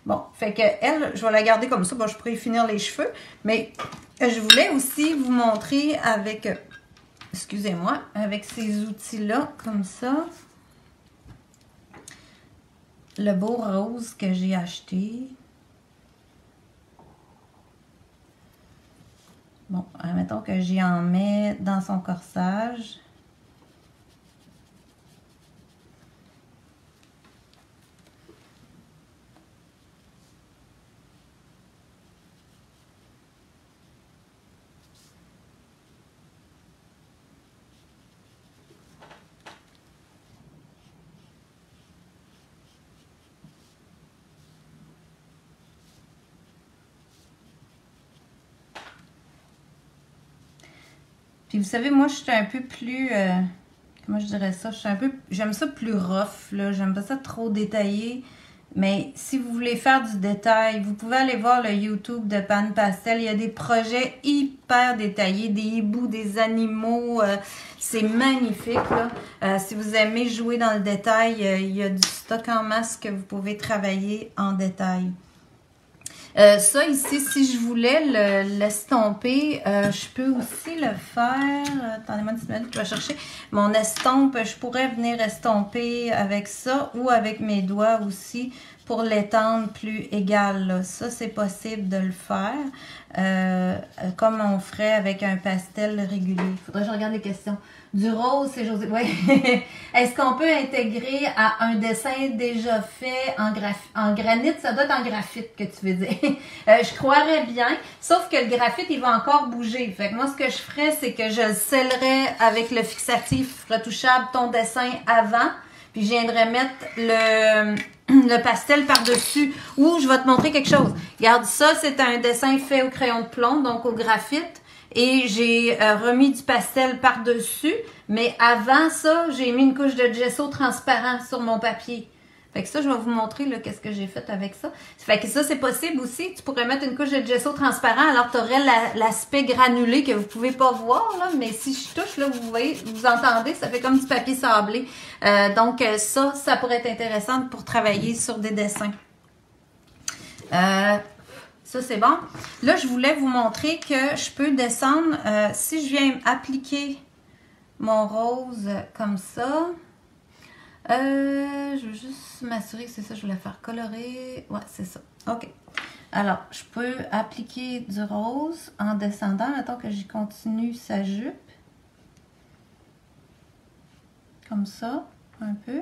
Bon, fait que elle, je vais la garder comme ça. Bon, je pourrais y finir les cheveux. Mais je voulais aussi vous montrer avec, excusez-moi, avec ces outils-là, comme ça, le beau rose que j'ai acheté. Bon, admettons que j'y en mets dans son corsage. Puis vous savez, moi, je suis un peu plus... comment je dirais ça? J'aime ça plus rough, là. J'aime pas ça trop détaillé. Mais si vous voulez faire du détail, vous pouvez aller voir le YouTube de Pan Pastel. Il y a des projets hyper détaillés, des hiboux, des animaux. C'est magnifique, là. Si vous aimez jouer dans le détail, il y a du stock en masse que vous pouvez travailler en détail. Ça ici, si je voulais l'estomper, je peux aussi le faire. Attendez-moi une petite minute, je vais chercher mon estompe. Je pourrais venir estomper avec ça ou avec mes doigts aussi pour l'étendre plus égal, là. Ça, c'est possible de le faire comme on ferait avec un pastel régulier. Il faudrait que je regarde les questions. Du rose, c'est José. Oui. Est-ce qu'on peut intégrer à un dessin déjà fait en granit? Ça doit être en graphite que tu veux dire. Je croirais bien. Sauf que le graphite, il va encore bouger. Fait que moi, ce que je ferais, c'est que je le scellerais avec le fixatif retouchable ton dessin avant. Puis je viendrais mettre le pastel par-dessus. Ou je vais te montrer quelque chose. Regarde, ça, c'est un dessin fait au crayon de plomb, donc au graphite. Et j'ai remis du pastel par-dessus. Mais avant ça, j'ai mis une couche de gesso transparent sur mon papier. Fait que ça, je vais vous montrer qu'est-ce que j'ai fait avec ça. Fait que ça, c'est possible aussi. Tu pourrais mettre une couche de gesso transparent. Alors, tu aurais l'aspect granulé que vous pouvez pas voir, là. Mais si je touche, là, vous voyez, vous entendez, ça fait comme du papier sablé. Donc, ça pourrait être intéressant pour travailler sur des dessins. Ça, c'est bon. Là, je voulais vous montrer que je peux descendre. Si je viens appliquer mon rose comme ça, je veux juste m'assurer que c'est ça. Je voulais faire colorer. Ouais, c'est ça. OK. Alors, je peux appliquer du rose en descendant. Mettons que j'y continue sa jupe. Comme ça, un peu.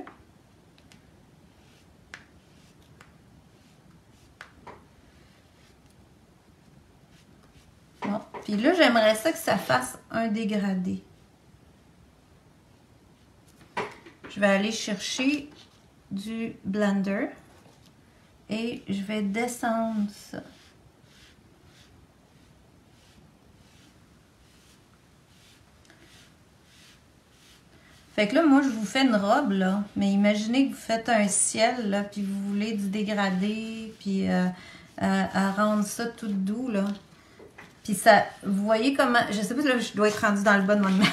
Bon. Puis là, j'aimerais ça que ça fasse un dégradé. Je vais aller chercher du blender et je vais descendre ça. Fait que là, moi, je vous fais une robe, là. Mais imaginez que vous faites un ciel, là, puis vous voulez du dégradé, puis à rendre ça tout doux, là. Puis ça, vous voyez comment... Je sais pas si là, je dois être rendue dans le bas de mon image.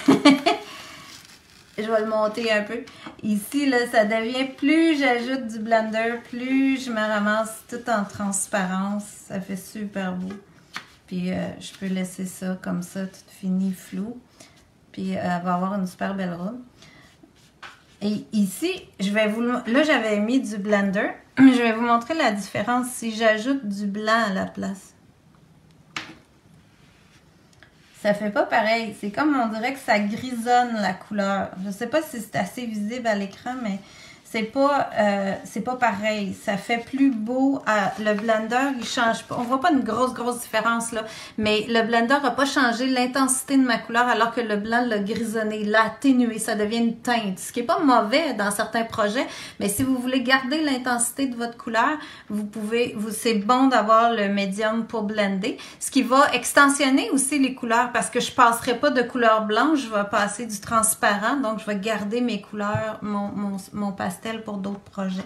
Je vais le monter un peu. Ici, là, ça devient... Plus j'ajoute du blender, plus je me ramasse tout en transparence. Ça fait super beau. Puis je peux laisser ça comme ça, tout fini, flou. Puis elle va avoir une super belle robe. Et ici, je vais vous... Là, j'avais mis du blender. Je vais vous montrer la différence si j'ajoute du blanc à la place. Ça fait pas pareil. C'est comme on dirait que ça grisonne la couleur. Je sais pas si c'est assez visible à l'écran, mais c'est pas pareil. Ça fait plus beau. Le blender, il change pas. On voit pas une grosse différence là. Mais le blender n'a pas changé l'intensité de ma couleur alors que le blanc l'a grisonné, l'a atténué. Ça devient une teinte. Ce qui est pas mauvais dans certains projets. Mais si vous voulez garder l'intensité de votre couleur, c'est bon d'avoir le médium pour blender. Ce qui va extensionner aussi les couleurs parce que je passerai pas de couleur blanche. Je vais passer du transparent. Donc, je vais garder mes couleurs, mon pastel pour d'autres projets.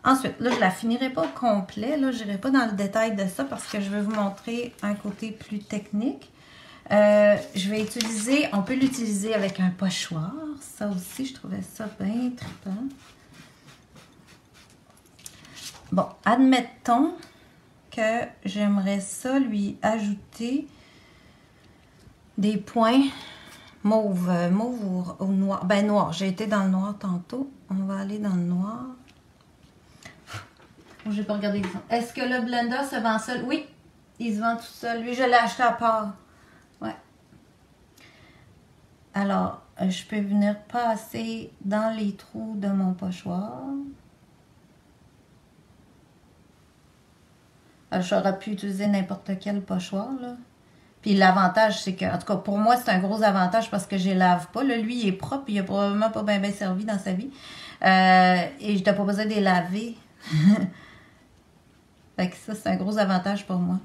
Ensuite, là, je la finirai pas au complet. Là, je n'irai pas dans le détail de ça parce que je vais vous montrer un côté plus technique. Je vais utiliser, on peut l'utiliser avec un pochoir. Ça aussi, je trouvais ça bien trippant. Bon, admettons que j'aimerais ça lui ajouter des points mauve ou noir. Ben noir, j'ai été dans le noir tantôt. On va aller dans le noir. Oh, j'ai pas regardé les sons. Est-ce que le blender se vend seul? Oui, il se vend tout seul. Lui, je l'ai acheté à part. Ouais. Alors, je peux venir passer dans les trous de mon pochoir. J'aurais pu utiliser n'importe quel pochoir, là. Puis l'avantage, c'est que, en tout cas, pour moi, c'est un gros avantage parce que je ne lave pas. Là, lui, il est propre, il n'a probablement pas bien servi dans sa vie. Et je n'ai pas besoin de les laver. Fait que ça, c'est un gros avantage pour moi.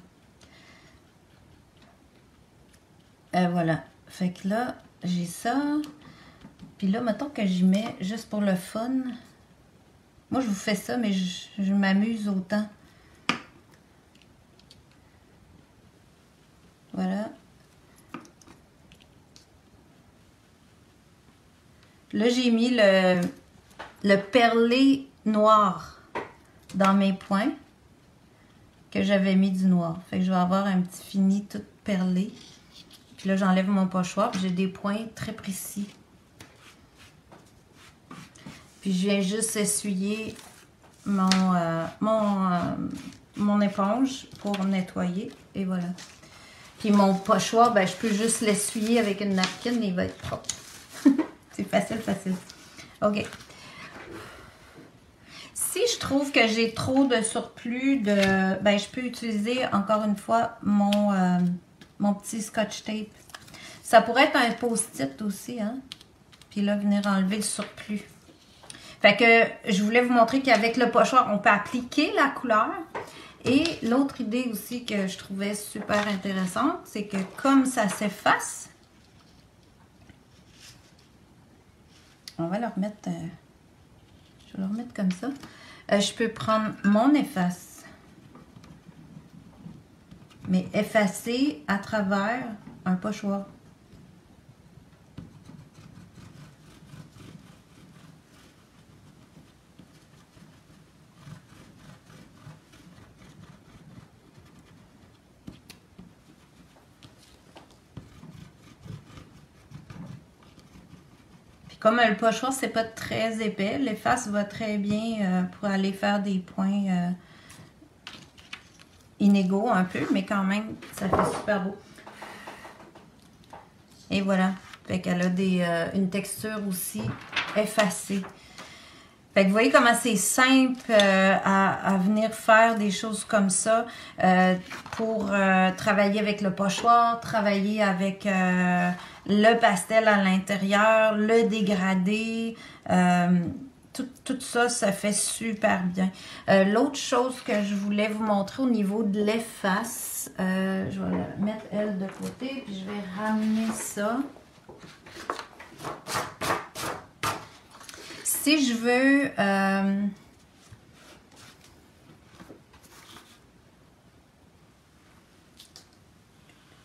Voilà. Fait que là, j'ai ça. Puis là, mettons que j'y mets juste pour le fun. Moi, je vous fais ça, mais je m'amuse autant. Voilà. Là, j'ai mis le perlé noir dans mes points que j'avais mis du noir. Fait que je vais avoir un petit fini tout perlé. Puis là, j'enlève mon pochoir. J'ai des points très précis. Puis je viens juste essuyer mon éponge pour nettoyer. Et voilà. Puis mon pochoir, ben, je peux juste l'essuyer avec une napkin et il va être propre. C'est facile, facile. OK. Si je trouve que j'ai trop de surplus ben, je peux utiliser encore une fois mon petit scotch tape. Ça pourrait être un post-it aussi, hein. Puis là, venir enlever le surplus. Fait que je voulais vous montrer qu'avec le pochoir, on peut appliquer la couleur. Et l'autre idée aussi que je trouvais super intéressante, c'est que comme ça s'efface, on va le remettre, je vais le remettre comme ça. Je peux prendre mon efface, mais effacer à travers un pochoir. Comme le pochoir, c'est pas très épais, l'efface va très bien pour aller faire des points inégaux un peu, mais quand même, ça fait super beau. Et voilà. Fait qu'elle a une texture aussi effacée. Fait que vous voyez comment c'est simple à venir faire des choses comme ça pour travailler avec le pochoir, travailler avec le pastel à l'intérieur, le dégradé, tout ça, ça fait super bien. L'autre chose que je voulais vous montrer au niveau de l'efface, je vais la mettre elle de côté, puis je vais ramener ça. Si je veux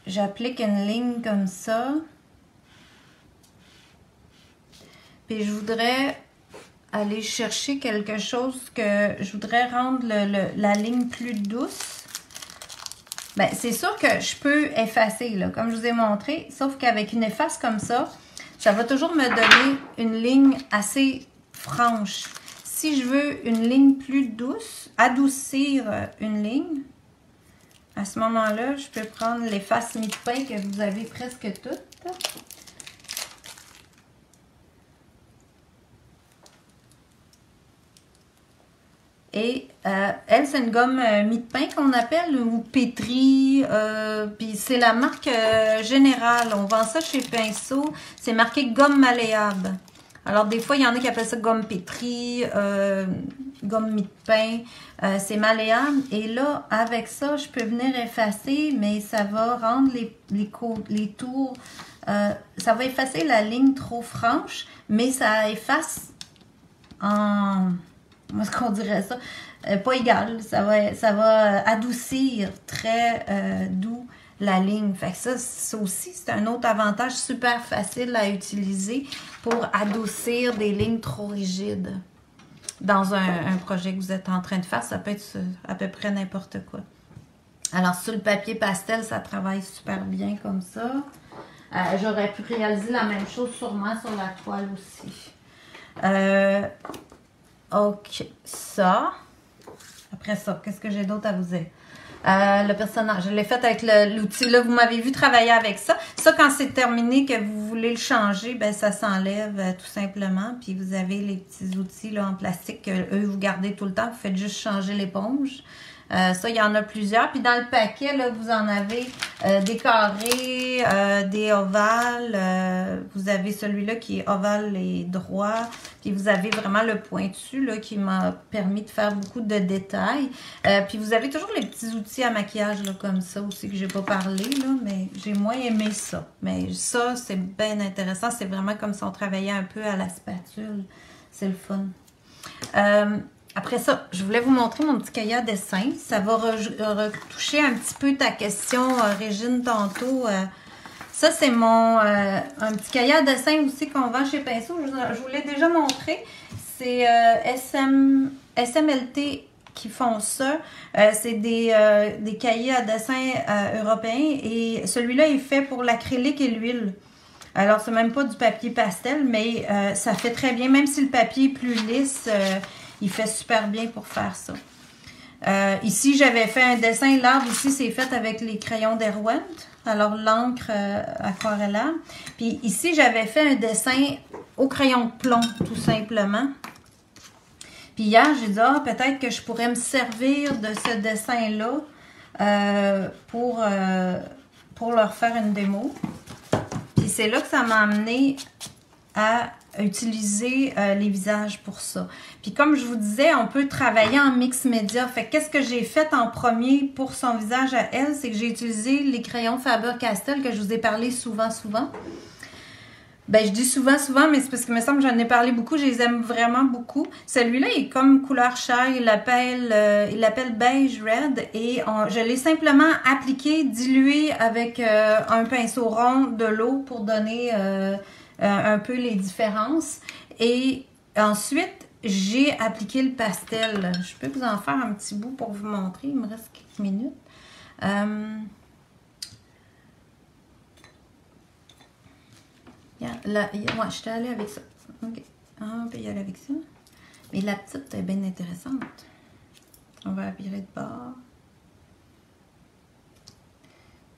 j'applique une ligne comme ça, puis je voudrais aller chercher quelque chose que je voudrais rendre la ligne plus douce. Ben, c'est sûr que je peux effacer, là, comme je vous ai montré, sauf qu'avec une efface comme ça va toujours me donner une ligne assez franche. Si je veux une ligne plus douce, adoucir une ligne, à ce moment-là, je peux prendre l'efface mie-de-pain que vous avez presque toutes. Et elle, c'est une gomme mie-de-pain qu'on appelle, ou pétri. Puis c'est la marque Générale. On vend ça chez Pinceau. C'est marqué gomme malléable. Alors, des fois, il y en a qui appellent ça gomme pétri, gomme mie-de-pain. C'est malléable. Et là, avec ça, je peux venir effacer, mais ça va rendre les tours... ça va effacer la ligne trop franche, mais ça efface en... Comment est-ce qu'on dirait ça? Pas égal. Ça va adoucir très doux la ligne. Fait que ça aussi, c'est un autre avantage super facile à utiliser pour adoucir des lignes trop rigides. Dans un projet que vous êtes en train de faire, ça peut être à peu près n'importe quoi. Alors, sur le papier pastel, ça travaille super bien comme ça. J'aurais pu réaliser la même chose sûrement sur la toile aussi. Ok, ça. Après ça, qu'est-ce que j'ai d'autre à vous dire? Le personnage, je l'ai fait avec l'outil. Là, vous m'avez vu travailler avec ça. Ça, quand c'est terminé, que vous voulez le changer, ben ça s'enlève tout simplement. Puis vous avez les petits outils là, en plastique que eux, vous gardez tout le temps. Vous faites juste changer l'éponge. Ça, il y en a plusieurs. Puis dans le paquet, là, vous en avez des carrés, des ovales. Vous avez celui-là qui est ovale et droit. Puis vous avez vraiment le pointu là, qui m'a permis de faire beaucoup de détails. Puis vous avez toujours les petits outils à maquillage là, comme ça aussi que j'ai pas parlé, là, mais j'ai moins aimé ça. Mais ça, c'est bien intéressant. C'est vraiment comme si on travaillait un peu à la spatule. C'est le fun. Après ça, je voulais vous montrer mon petit cahier à dessin. Ça va retoucher un petit peu ta question, Régine, tantôt. Ça, c'est mon un petit cahier à dessin aussi qu'on vend chez Pinceau. Je vous l'ai déjà montré. C'est SMLT qui font ça. C'est des cahiers à dessin européens. Et celui-là est fait pour l'acrylique et l'huile. Alors, c'est même pas du papier pastel, mais ça fait très bien. Même si le papier est plus lisse, il fait super bien pour faire ça. Ici, j'avais fait un dessin. L'arbre, ici, c'est fait avec les crayons d'Erwent. Alors, l'encre aquarellable. Puis ici, j'avais fait un dessin au crayon de plomb, tout simplement. Puis hier, j'ai dit, ah, peut-être que je pourrais me servir de ce dessin-là pour leur faire une démo. Puis c'est là que ça m'a amené à utiliser les visages pour ça. Puis comme je vous disais, on peut travailler en mix média. Fait qu'est-ce que j'ai fait en premier pour son visage à elle, c'est que j'ai utilisé les crayons Faber-Castell que je vous ai parlé souvent. Ben, je dis souvent, mais c'est parce que il me semble que j'en ai parlé beaucoup. Je les aime vraiment beaucoup. Celui-là est comme couleur chair. Il l'appelle beige red. Et je l'ai simplement appliqué, dilué avec un pinceau rond de l'eau pour donner un peu les différences. Et ensuite, j'ai appliqué le pastel. Je peux vous en faire un petit bout pour vous montrer. Il me reste quelques minutes. Là, moi, je suis allée avec ça. OK. On peut y aller avec ça. Mais la petite est bien intéressante. On va virer de bord.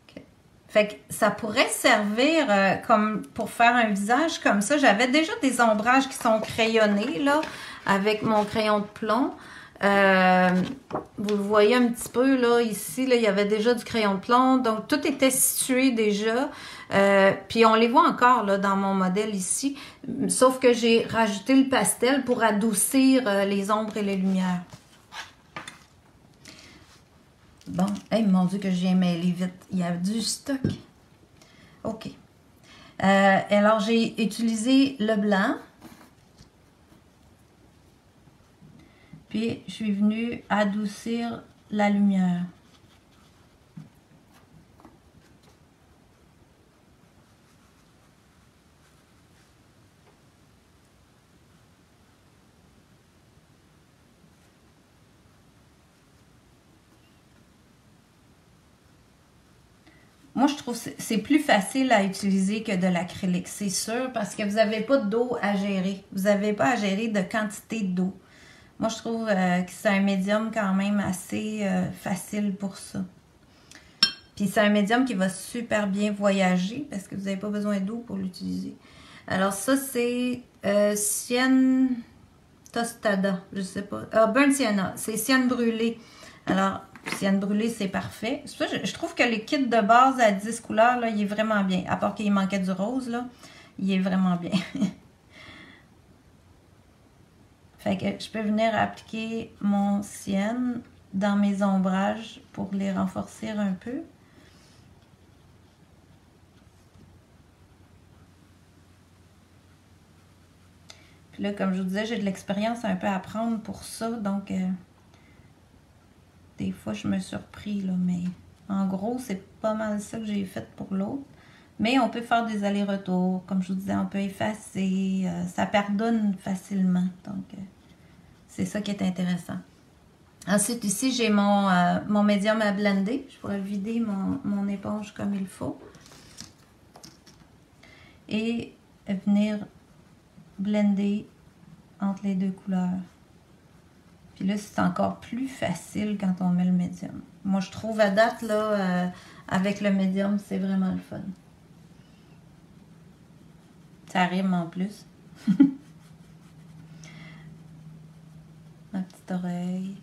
OK. Fait que ça pourrait servir comme pour faire un visage comme ça. J'avais déjà des ombrages qui sont crayonnés, là, avec mon crayon de plomb. Vous le voyez un petit peu, là, ici, là, il y avait déjà du crayon de plomb. Donc, tout était situé déjà. Puis, on les voit encore, là, dans mon modèle ici. Sauf que j'ai rajouté le pastel pour adoucir les ombres et les lumières. Bon, hey, mon Dieu que j'ai mêlé vite. Il y a du stock. OK. Alors, j'ai utilisé le blanc. Puis, je suis venue adoucir la lumière. Moi, je trouve que c'est plus facile à utiliser que de l'acrylique, c'est sûr, parce que vous n'avez pas d'eau à gérer. Vous n'avez pas à gérer de quantité d'eau. Moi, je trouve que c'est un médium quand même assez facile pour ça. Puis, c'est un médium qui va super bien voyager parce que vous n'avez pas besoin d'eau pour l'utiliser. Alors, ça, c'est Sienne Tostada. Je sais pas. Burnt Sienna. C'est Sienne brûlée. Alors, Sienne brûlée, c'est parfait. Ça, je trouve que les kits de base à 10 couleurs, là, il est vraiment bien. À part qu'il manquait du rose, là, il est vraiment bien. Fait que je peux venir appliquer mon Sienne dans mes ombrages pour les renforcer un peu. Puis là, comme je vous disais, j'ai de l'expérience un peu à prendre pour ça. Donc, des fois, je me suis surpris, là. Mais en gros, c'est pas mal ça que j'ai fait pour l'autre. Mais on peut faire des allers-retours. Comme je vous disais, on peut effacer. Ça pardonne facilement. Donc, c'est ça qui est intéressant. Ensuite, ici, j'ai mon médium à blender. Je pourrais vider mon éponge comme il faut. Et venir blender entre les deux couleurs. Puis là, c'est encore plus facile quand on met le médium. Moi, je trouve à date, là, avec le médium, c'est vraiment le fun. Ça rime en plus. Ma petite oreille.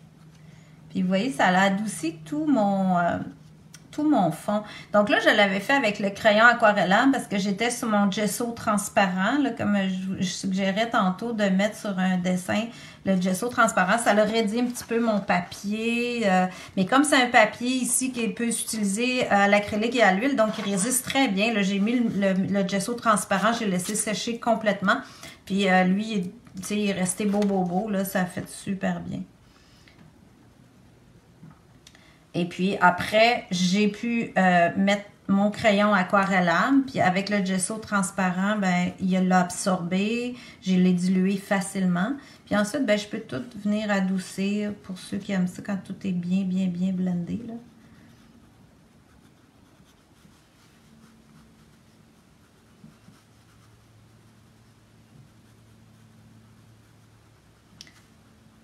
Puis vous voyez, ça a adouci tout mon fond. Donc là, je l'avais fait avec le crayon aquarellant parce que j'étais sur mon gesso transparent, là, comme je suggérais tantôt de mettre sur un dessin le gesso transparent. Ça le raidit un petit peu mon papier, mais comme c'est un papier ici qui peut s'utiliser à l'acrylique et à l'huile, donc il résiste très bien. Là, j'ai mis le gesso transparent, j'ai laissé sécher complètement. Puis lui, il est resté beau, là, ça a fait super bien. Et puis après, j'ai pu mettre mon crayon aquarellable, puis avec le gesso transparent, ben il l'a absorbé, je l'ai dilué facilement. Puis ensuite, ben je peux tout venir adoucir pour ceux qui aiment ça quand tout est bien blendé, là.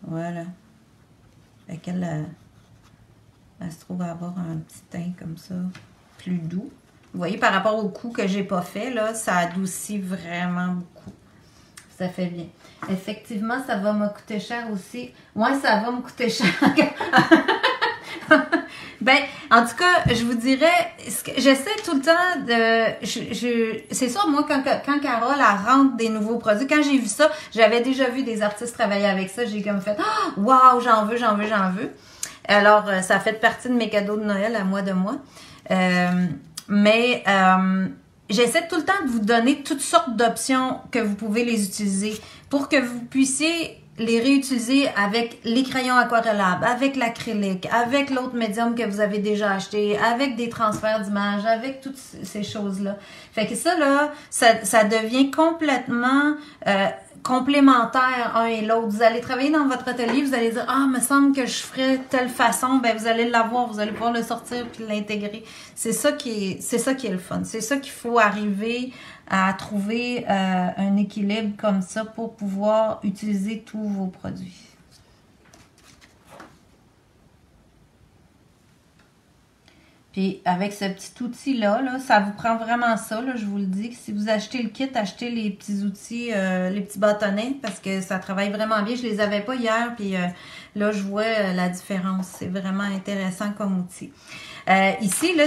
Voilà. Fait qu'elle se trouve à avoir un petit teint comme ça, plus doux. Vous voyez, par rapport au coup que j'ai pas fait, là, ça adoucit vraiment beaucoup. Ça fait bien. Effectivement, ça va me coûter cher aussi. Ouais, ça va me coûter cher. Ben, en tout cas, je vous dirais, j'essaie tout le temps de... c'est sûr, moi, quand Carole elle rentre des nouveaux produits, quand j'ai vu ça, j'avais déjà vu des artistes travailler avec ça, j'ai comme fait « Wow, j'en veux! » Alors, ça fait partie de mes cadeaux de Noël à moi de moi. J'essaie tout le temps de vous donner toutes sortes d'options que vous pouvez les utiliser pour que vous puissiez les réutiliser avec les crayons aquarellables, avec l'acrylique, avec l'autre médium que vous avez déjà acheté, avec des transferts d'images, avec toutes ces choses-là. Fait que ça, là, ça devient complètement complémentaires un et l'autre. Vous allez travailler dans votre atelier, vous allez dire « Ah, me semble que je ferais telle façon », ben vous allez l'avoir, vous allez pouvoir le sortir puis l'intégrer. C'est ça qui est le fun. C'est ça qu'il faut arriver à trouver un équilibre comme ça pour pouvoir utiliser tous vos produits. Puis avec ce petit outil-là, là, ça vous prend vraiment ça, là, je vous le dis. Si vous achetez le kit, achetez les petits outils, les petits bâtonnets, parce que ça travaille vraiment bien. Je les avais pas hier, puis là, je vois la différence. C'est vraiment intéressant comme outil. Ici, là,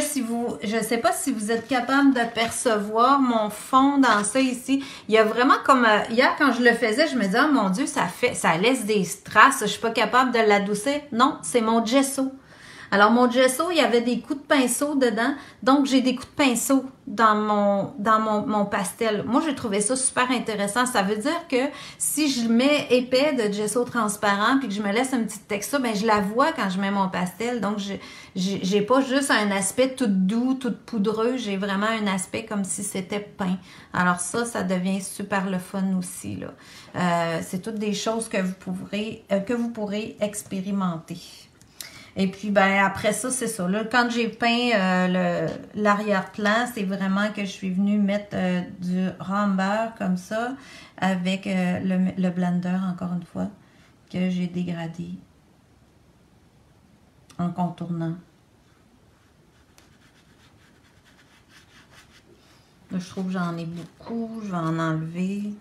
je sais pas si vous êtes capable de percevoir mon fond dans ça ici. Il y a vraiment comme, hier, quand je le faisais, je me disais, oh mon Dieu, ça laisse des traces, je suis pas capable de l'adoucir. Non, c'est mon gesso. Alors, mon gesso, il y avait des coups de pinceau dedans. Donc, j'ai des coups de pinceau dans mon pastel. Moi, j'ai trouvé ça super intéressant. Ça veut dire que si je mets épais de gesso transparent puis que je me laisse une petite texture, ben je la vois quand je mets mon pastel. Donc, j'ai pas juste un aspect tout doux, tout poudreux. J'ai vraiment un aspect comme si c'était peint. Alors ça devient super le fun aussi, là. C'est toutes des choses que vous pourrez expérimenter. Et puis, ben après ça, c'est ça. Là, quand j'ai peint l'arrière-plan, c'est vraiment que je suis venue mettre du rambeur comme ça avec le blender, encore une fois, que j'ai dégradé en contournant. Là, je trouve que j'en ai beaucoup. Je vais en enlever.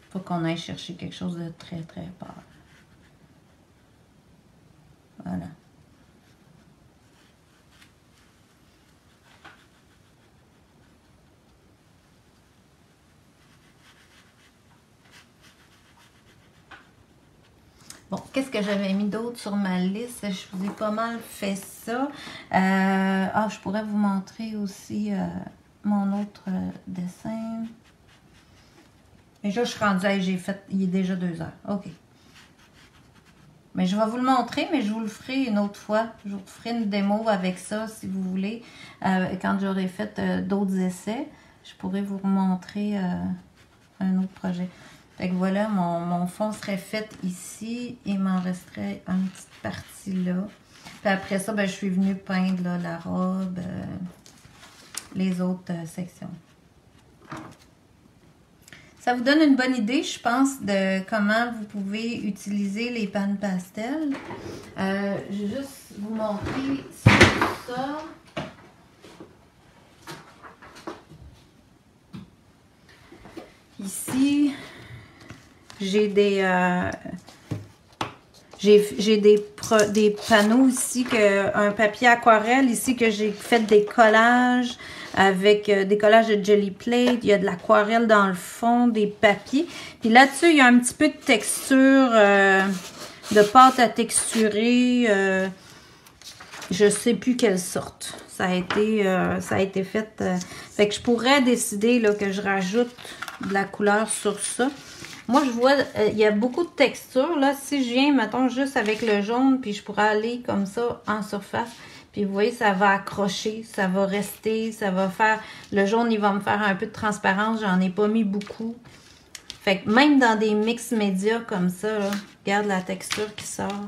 Faut qu'on aille chercher quelque chose de très, très pâle. Voilà. Bon, qu'est-ce que j'avais mis d'autre sur ma liste? Je vous ai pas mal fait ça. Je pourrais vous montrer aussi mon autre dessin. Et là, je suis rendue, il est déjà 2 heures. OK. Mais je vais vous le montrer, mais je vous le ferai une autre fois. Je vous ferai une démo avec ça, si vous voulez. Quand j'aurai fait d'autres essais, je pourrai vous montrer un autre projet. Fait que voilà, mon fond serait fait ici. Il m'en resterait une petite partie là. Puis après ça, ben, je suis venue peindre là, la robe, les autres sections. Ça vous donne une bonne idée, je pense, de comment vous pouvez utiliser les pannes pastel. Je vais juste vous montrer ça. Ici, j'ai des J'ai des panneaux ici, un papier aquarelle ici que j'ai fait des collages avec des collages de Jelly Plate. Il y a de l'aquarelle dans le fond, des papiers. Puis là-dessus, il y a un petit peu de texture, de pâte à texturer. Je sais plus quelle sorte. Ça a été fait. Fait que je pourrais décider là, que je rajoute de la couleur sur ça. Moi, je vois, il y a beaucoup de textures. Là, si je viens, mettons, juste avec le jaune, puis je pourrais aller comme ça en surface. Puis vous voyez, ça va accrocher, ça va rester, ça va faire... Le jaune, il va me faire un peu de transparence. J'en ai pas mis beaucoup. Fait que même dans des mix médias comme ça, là, regarde la texture qui sort.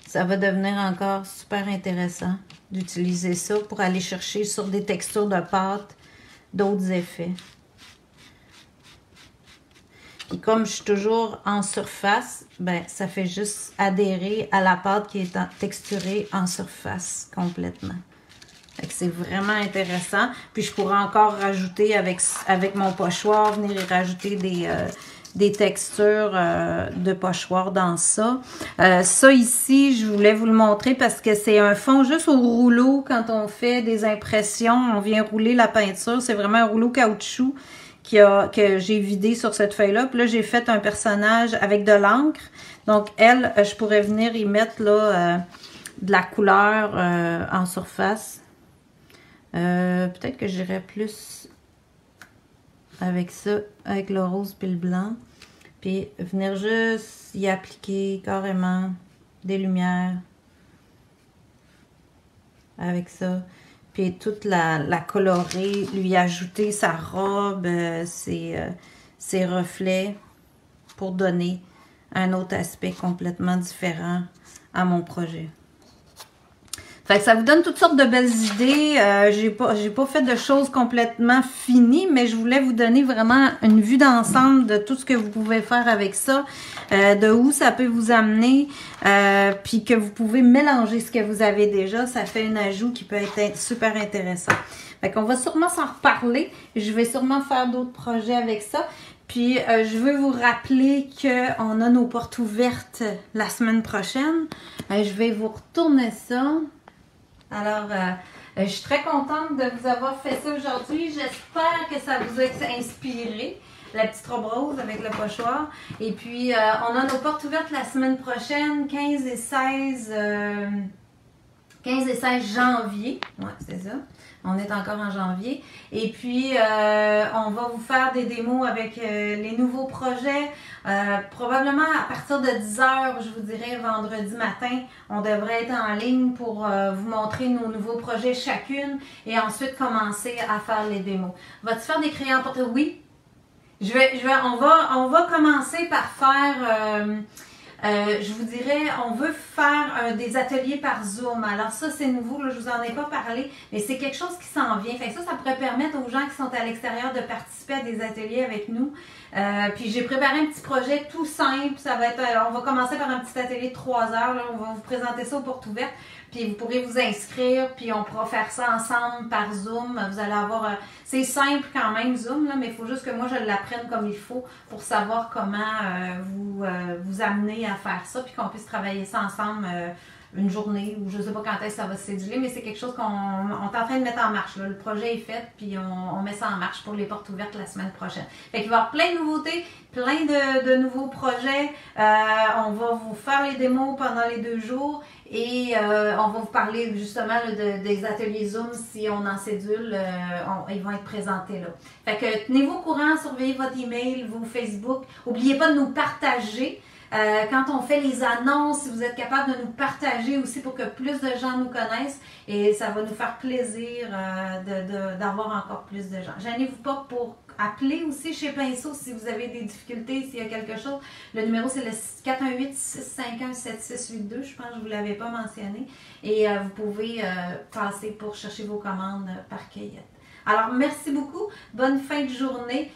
Ça va devenir encore super intéressant d'utiliser ça pour aller chercher sur des textures de pâte d'autres effets. Puis comme je suis toujours en surface, ben ça fait juste adhérer à la pâte qui est texturée en surface complètement. Fait que c'est vraiment intéressant. Puis je pourrais encore rajouter avec mon pochoir, venir y rajouter des textures de pochoir dans ça. Ça ici, je voulais vous le montrer parce que c'est un fond juste au rouleau quand on fait des impressions. On vient rouler la peinture. C'est vraiment un rouleau caoutchouc que j'ai vidé sur cette feuille-là. Puis là, j'ai fait un personnage avec de l'encre. Donc, elle, je pourrais venir y mettre là, de la couleur en surface. Peut-être que j'irais plus avec ça, avec le rose puis le blanc. Puis venir juste y appliquer carrément des lumières avec ça. Puis toute la colorer, lui ajouter sa robe, ses reflets pour donner un autre aspect complètement différent à mon projet. Fait que ça vous donne toutes sortes de belles idées. J'ai pas fait de choses complètement finies, mais je voulais vous donner vraiment une vue d'ensemble de tout ce que vous pouvez faire avec ça, de où ça peut vous amener, puis que vous pouvez mélanger ce que vous avez déjà. Ça fait un ajout qui peut être super intéressant. Fait qu'on va sûrement s'en reparler. Je vais sûrement faire d'autres projets avec ça. Puis, je veux vous rappeler qu'on a nos portes ouvertes la semaine prochaine. Je vais vous retourner ça. Alors, je suis très contente de vous avoir fait ça aujourd'hui. J'espère que ça vous a inspiré. La petite robe rose avec le pochoir. Et puis, on a nos portes ouvertes la semaine prochaine, 15 et 16 janvier. Ouais, c'est ça. On est encore en janvier. Et puis, on va vous faire des démos avec les nouveaux projets. Probablement à partir de 10 h, je vous dirais, vendredi matin, on devrait être en ligne pour vous montrer nos nouveaux projets chacune et ensuite commencer à faire les démos. Vas-tu faire des crayons à portrait? Oui. On va commencer par faire... je vous dirais, on veut faire des ateliers par Zoom. Alors ça, c'est nouveau, là, je vous en ai pas parlé, mais c'est quelque chose qui s'en vient. Fait que ça pourrait permettre aux gens qui sont à l'extérieur de participer à des ateliers avec nous. Puis j'ai préparé un petit projet tout simple. Ça va être, on va commencer par un petit atelier de 3 heures. Là. On va vous présenter ça aux portes ouvertes. Puis vous pourrez vous inscrire, puis on pourra faire ça ensemble par Zoom. Vous allez avoir... c'est simple quand même, Zoom, là, mais il faut juste que moi, je l'apprenne comme il faut pour savoir comment vous amener à faire ça, puis qu'on puisse travailler ça ensemble une journée, ou je ne sais pas quand est-ce que ça va se céduler, mais c'est quelque chose qu'on est en train de mettre en marche. Là. Le projet est fait, puis on met ça en marche pour les portes ouvertes la semaine prochaine. Fait qu'il va y avoir plein de nouveautés, plein de nouveaux projets. On va vous faire les démos pendant les 2 jours. Et on va vous parler justement là, des ateliers Zoom, si on en cédule, ils vont être présentés là. Fait que tenez-vous au courant, surveillez votre email, vos Facebook. N'oubliez pas de nous partager. Quand on fait les annonces, si vous êtes capable de nous partager aussi pour que plus de gens nous connaissent. Et ça va nous faire plaisir d'avoir encore plus de gens. Gênez-vous pas pour appeler aussi chez Pinceau si vous avez des difficultés, s'il y a quelque chose. Le numéro, c'est le 418-651-7682. Je pense que je ne vous l'avais pas mentionné. Et vous pouvez passer pour chercher vos commandes par cueillette. Alors, merci beaucoup. Bonne fin de journée.